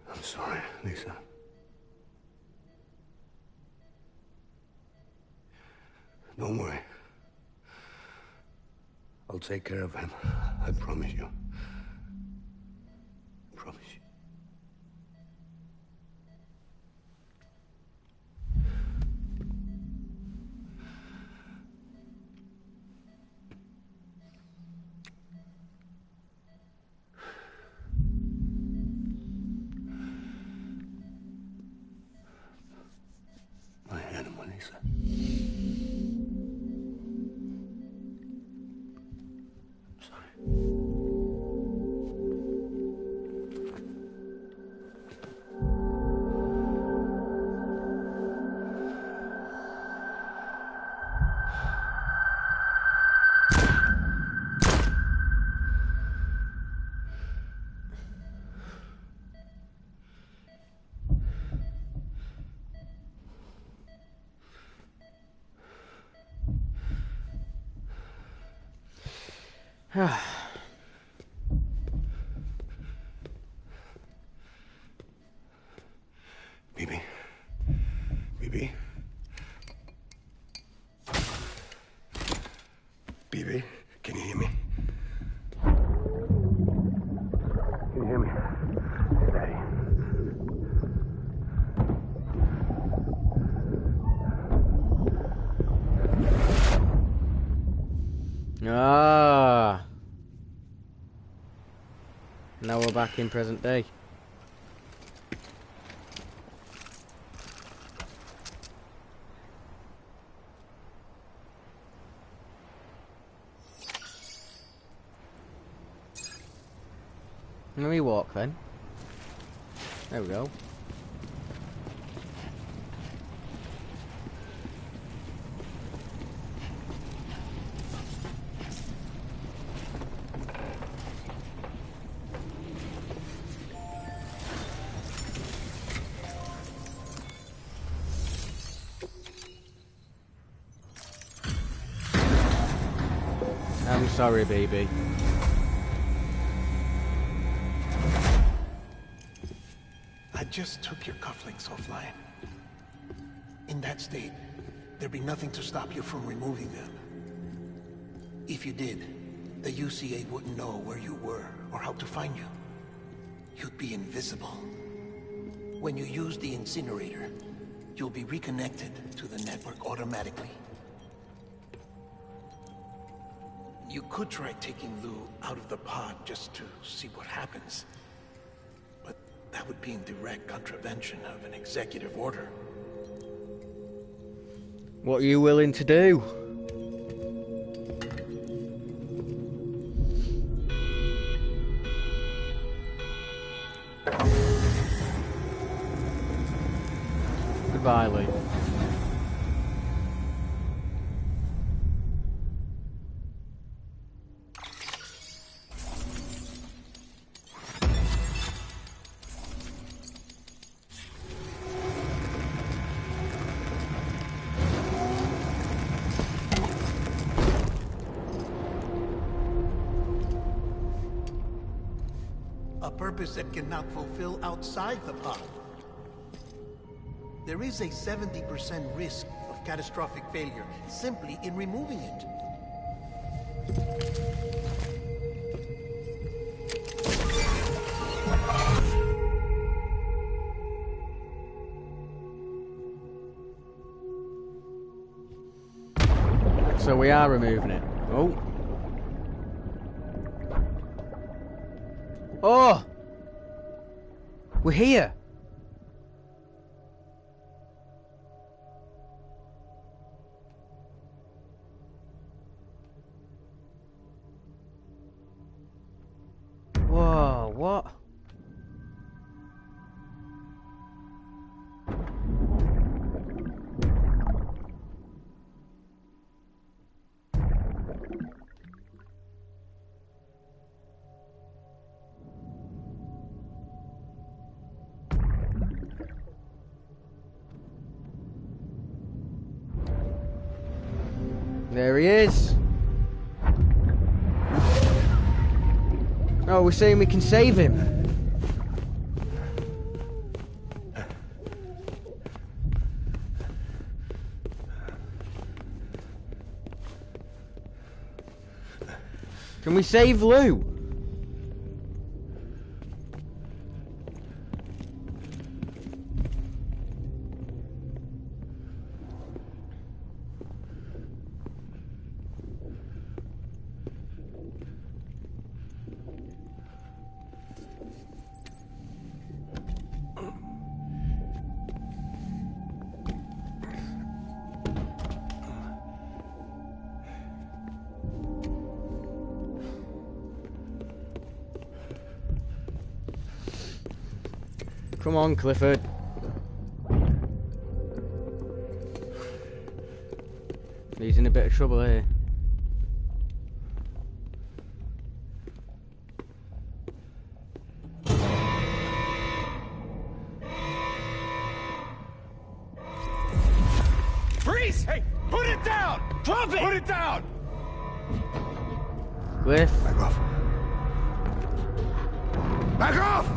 I'm sorry, Lisa. Don't worry. I'll take care of him. I promise you. I promise you. My animal, Lisa. I'm sorry. BB. BB. BB, can you hear me? Can you hear me? Daddy. Ah. Now we're back in present day. Let me walk then. There we go. I'm sorry, baby. I just took your cufflinks offline. In that state, there'd be nothing to stop you from removing them. If you did, the UCA wouldn't know where you were or how to find you. You'd be invisible. When you use the incinerator, you'll be reconnected to the network automatically. You could try taking Lou out of the pod just to see what happens. But that would be in direct contravention of an executive order. What are you willing to do? Goodbye, Lee. A purpose that cannot fulfill outside the pod. There is a 70% risk of catastrophic failure simply in removing it. So we are removing it. Oh. Oh! We're here! Whoa, what? There he is. Oh, we're saying we can save him. Can we save Lou? Come on, Clifford. He's in a bit of trouble here. Freeze! Hey, put it down! Drop it! Put it down! Cliff. Back off. Back off!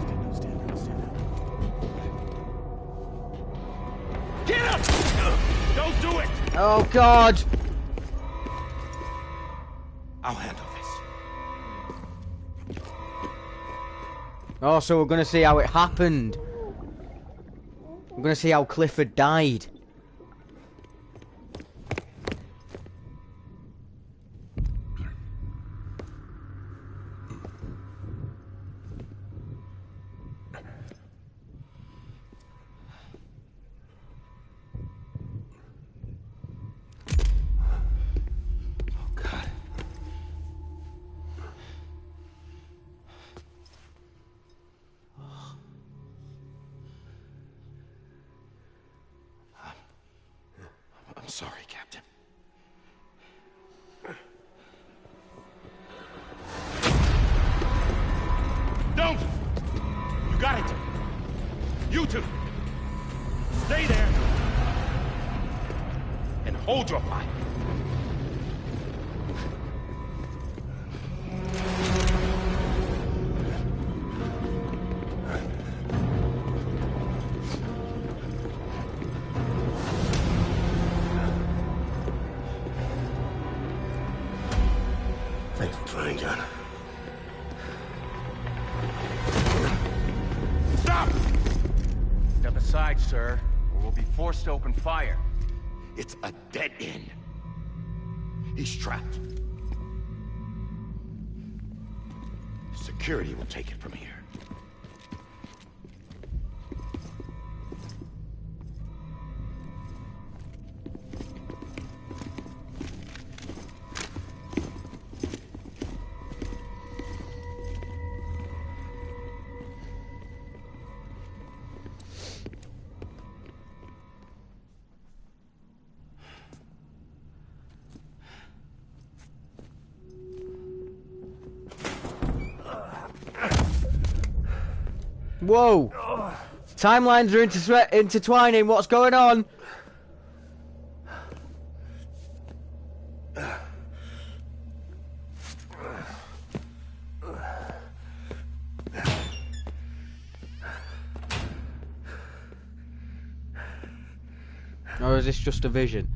Get up! Don't do it! Oh, God! I'll handle this. Oh, so we're going to see how it happened. We're going to see how Clifford died. I'm sorry, Captain. Don't! You got it! You two! Stay there! And hold your fire! Thanks for trying, John. Stop! Step aside, sir, or we'll be forced to open fire. It's a dead end. He's trapped. Security will take it from here. Whoa! Timelines are intertwining. What's going on? Or is this just a vision?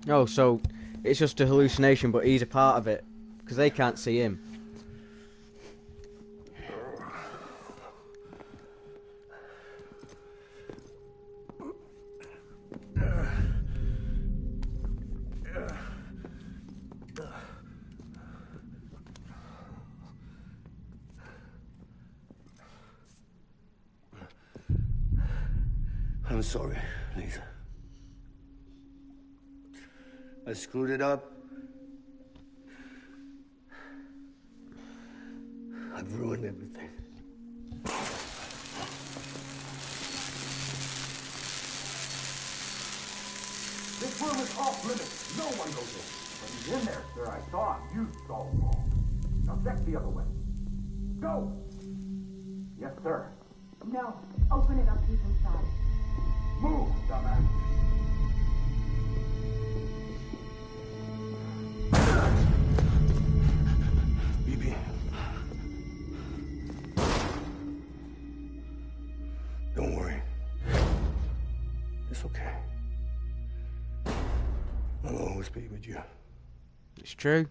Oh, so it's just a hallucination, but he's a part of it, because they can't see him. I'm sorry, Lisa. I screwed it up. I've ruined everything. This room is off limits. No one goes in. But he's in there, sir. I saw him. You saw him all. Now check the other way. Go! Yes, sir. No. Open it up. He's inside. Move, dumbass. BB. Don't worry. It's okay. I'll always be with you. It's true.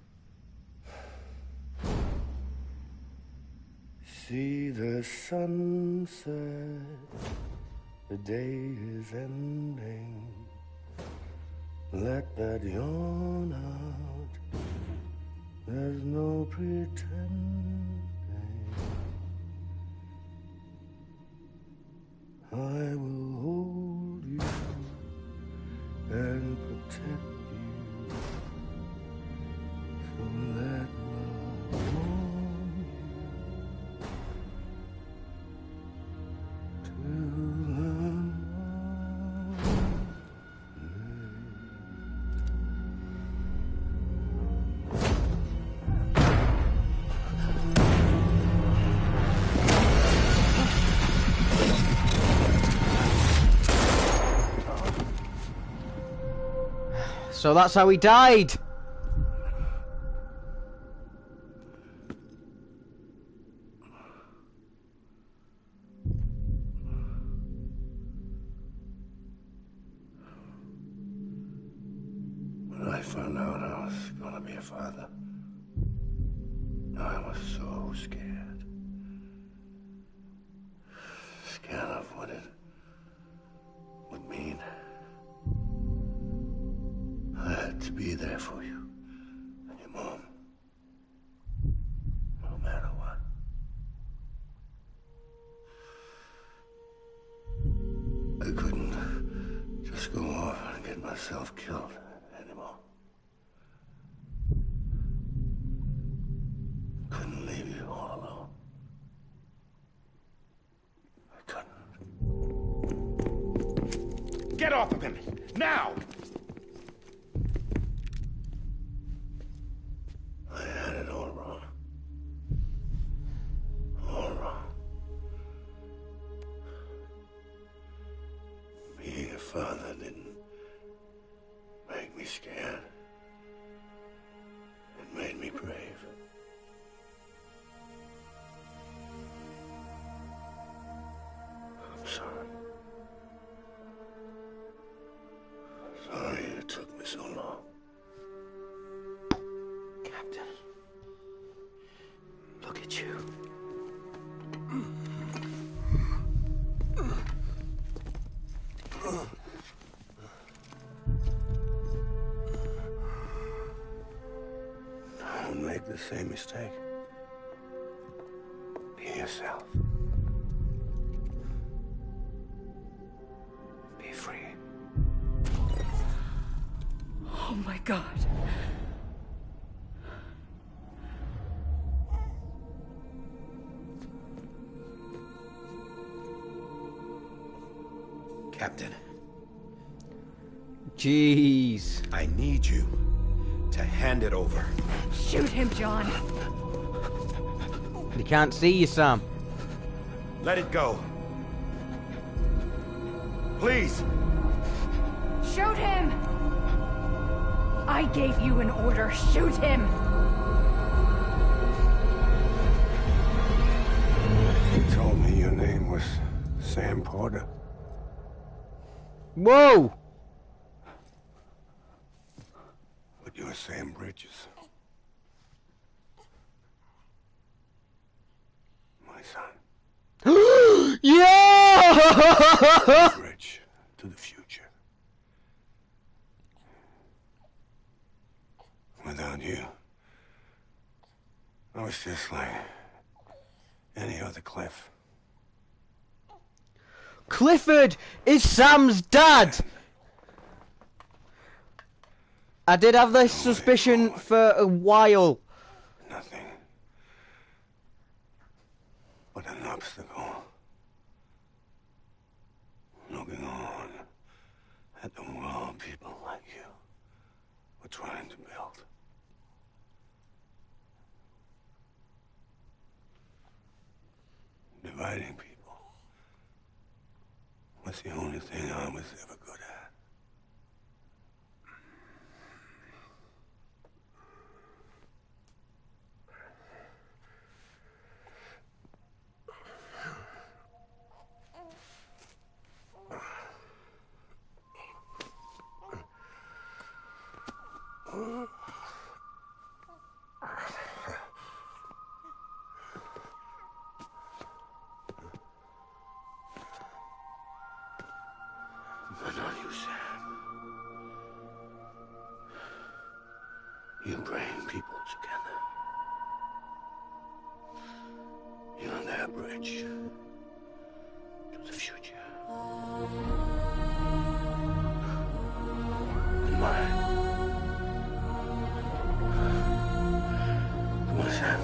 See the sunset. The day is ending. Let that yawn out. There's no pretending. I will hold you and protect you. So let love warm you till the So that's how he died. When I found out I was gonna be a father, I was so scared. Scared of what it would mean. I had to be there for you and your mom, no matter what. I couldn't just go off and get myself killed anymore. Couldn't leave you all alone. I couldn't. Get off of him! Now! I had it all wrong. All wrong. Being a father didn't make me scared. It made me brave. I'm sorry. Sorry it took me so long. Captain, look at you. Don't make the same mistake. Be yourself. Be free. Oh my God. Captain, Jeez. I need you to hand it over. Shoot him, John. He can't see you, Sam. Let it go. Please. Shoot him! I gave you an order. Shoot him! You told me your name was Sam Porter. Whoa! But you're Sam Bridges. My son. Yeah! Bridge to the future. Without you, I was just like any other Cliff. Clifford is Sam's dad! I did have this suspicion for a while. Nothing but an obstacle. Looking on at the world people like you were trying to build. Dividing people was the only thing I was ever good at. But not you, Sam. You bring people together. You're their bridge to the future. And mine. Come on, Sam.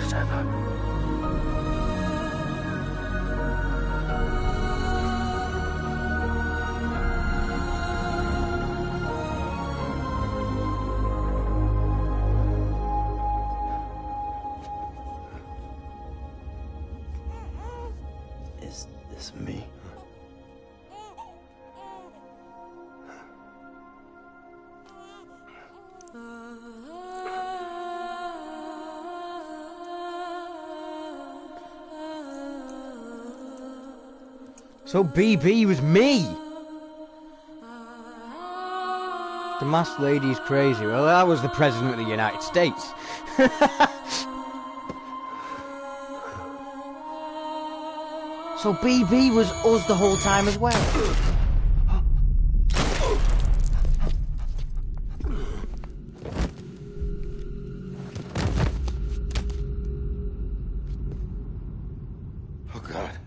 Stand up. Is this me? So BB was me! The masked lady's crazy. Well, I was the President of the United States. So BB was us the whole time as well. Oh, God.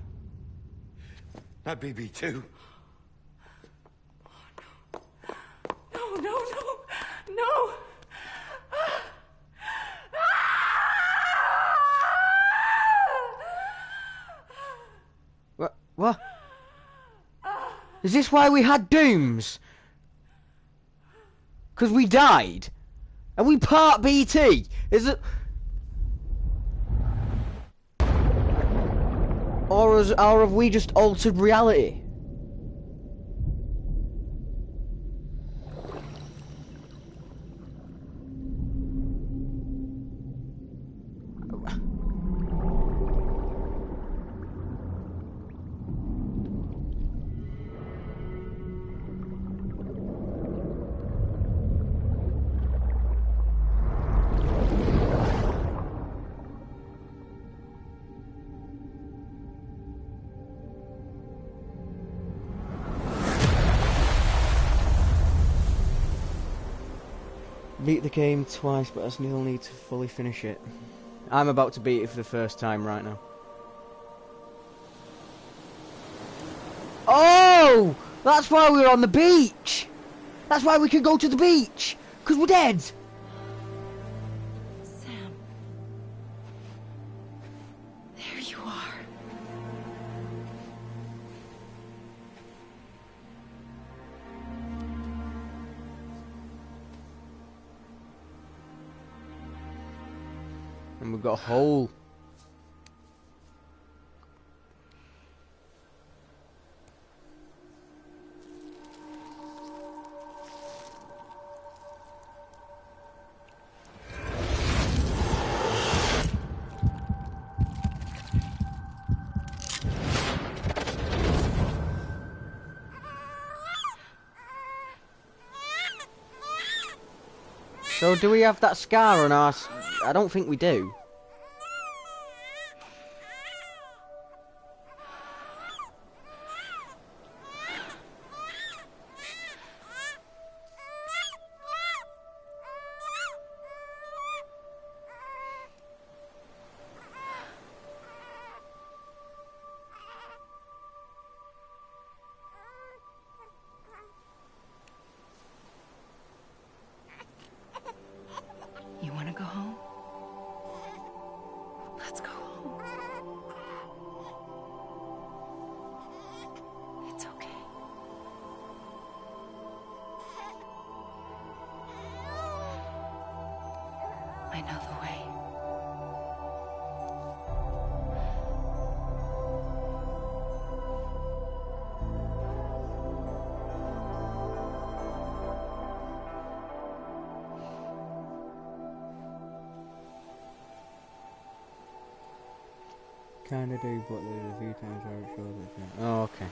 Not BB too. No, no, no, no! What? Is this why we had dooms? Because we died? Are we part BT? Is it... Or have we just altered reality? Beat the game twice, but I still need to fully finish it. I'm about to beat it for the first time right now. Oh! That's why we were on the beach! That's why we could go to the beach! Because we're dead! Sam. There you are. And we've got a hole. So do we have that scar on our... I don't think we do. You want to go home? Let's go home. It's okay. I know the way. Kinda do, but there's a few times where it shows it. Oh, okay.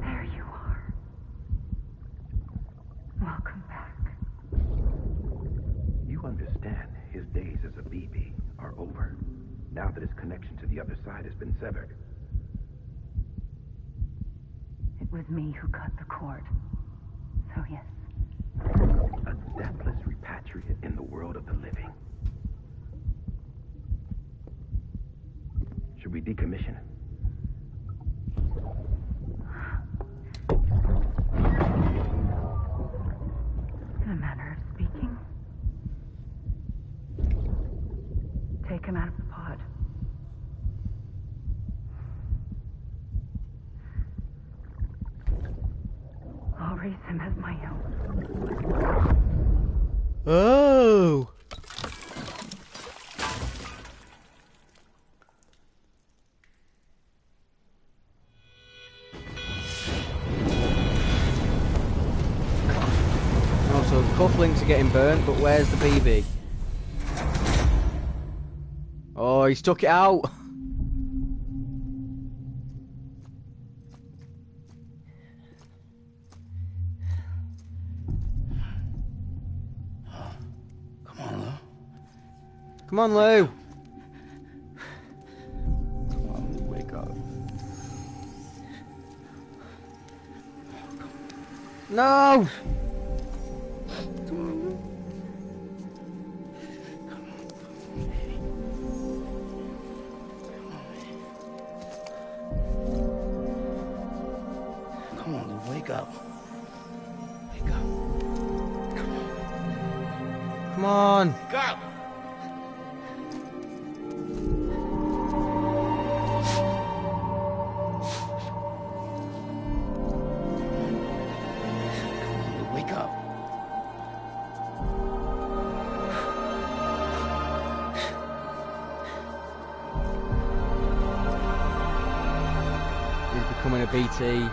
There you are. Welcome back. You understand his days as a BB are over, now that his connection to the other side has been severed. It was me who cut the cord. So yes. A deathless repatriate in the world of the living. Should we decommission him? In a manner of speaking. Take him out of the pod. I'll raise him as my own. Oh! So the cufflinks are getting burnt, but where's the BB? Oh, he's took it out. Come on, Lou. Come on, Lou. Come on, Lou, wake up. No! Come on. Go! Wake up. He's becoming a BT.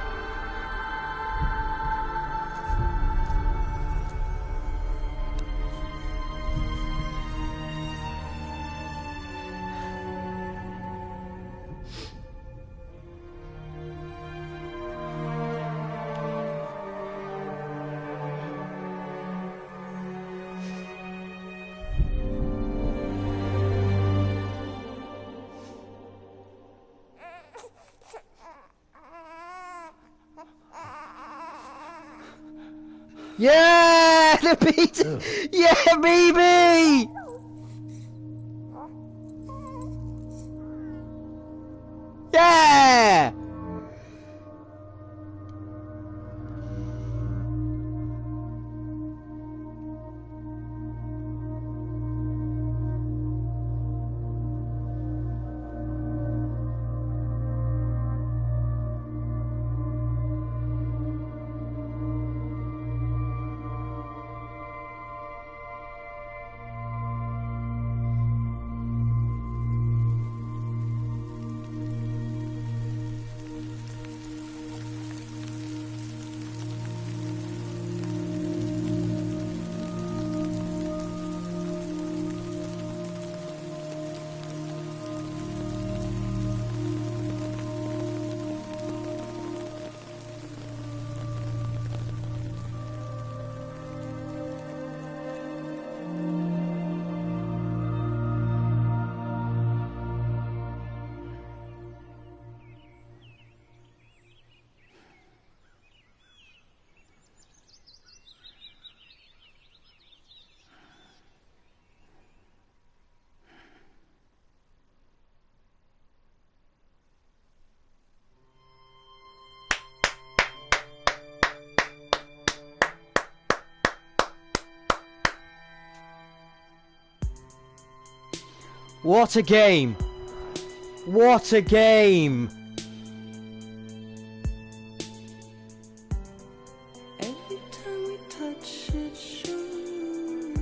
Yeah, the BT. Yeah, BB. Yeah. What a game! What a game! Every time we touch it shows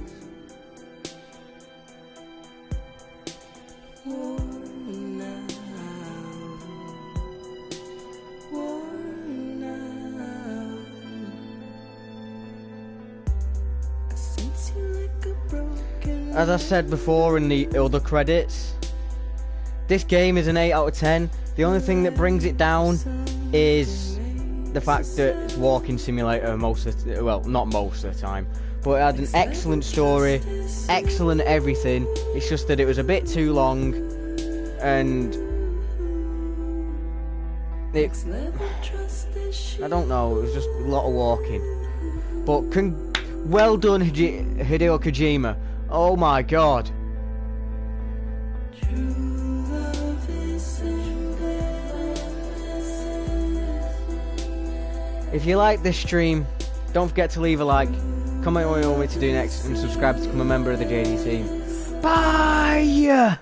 worn out, worn out. I sense you like a broken. As I said before in the other credits, this game is an 8 out of 10. The only thing that brings it down is the fact that it's walking simulator most of the, well, not most of the time, but it had an excellent story, excellent everything. It's just that it was a bit too long, and it, I don't know, it was just a lot of walking. But well done, Hideo Kojima. Oh my god. If you like this stream, don't forget to leave a like, comment what you want me to do next, and subscribe to become a member of the J.D.T team. Bye!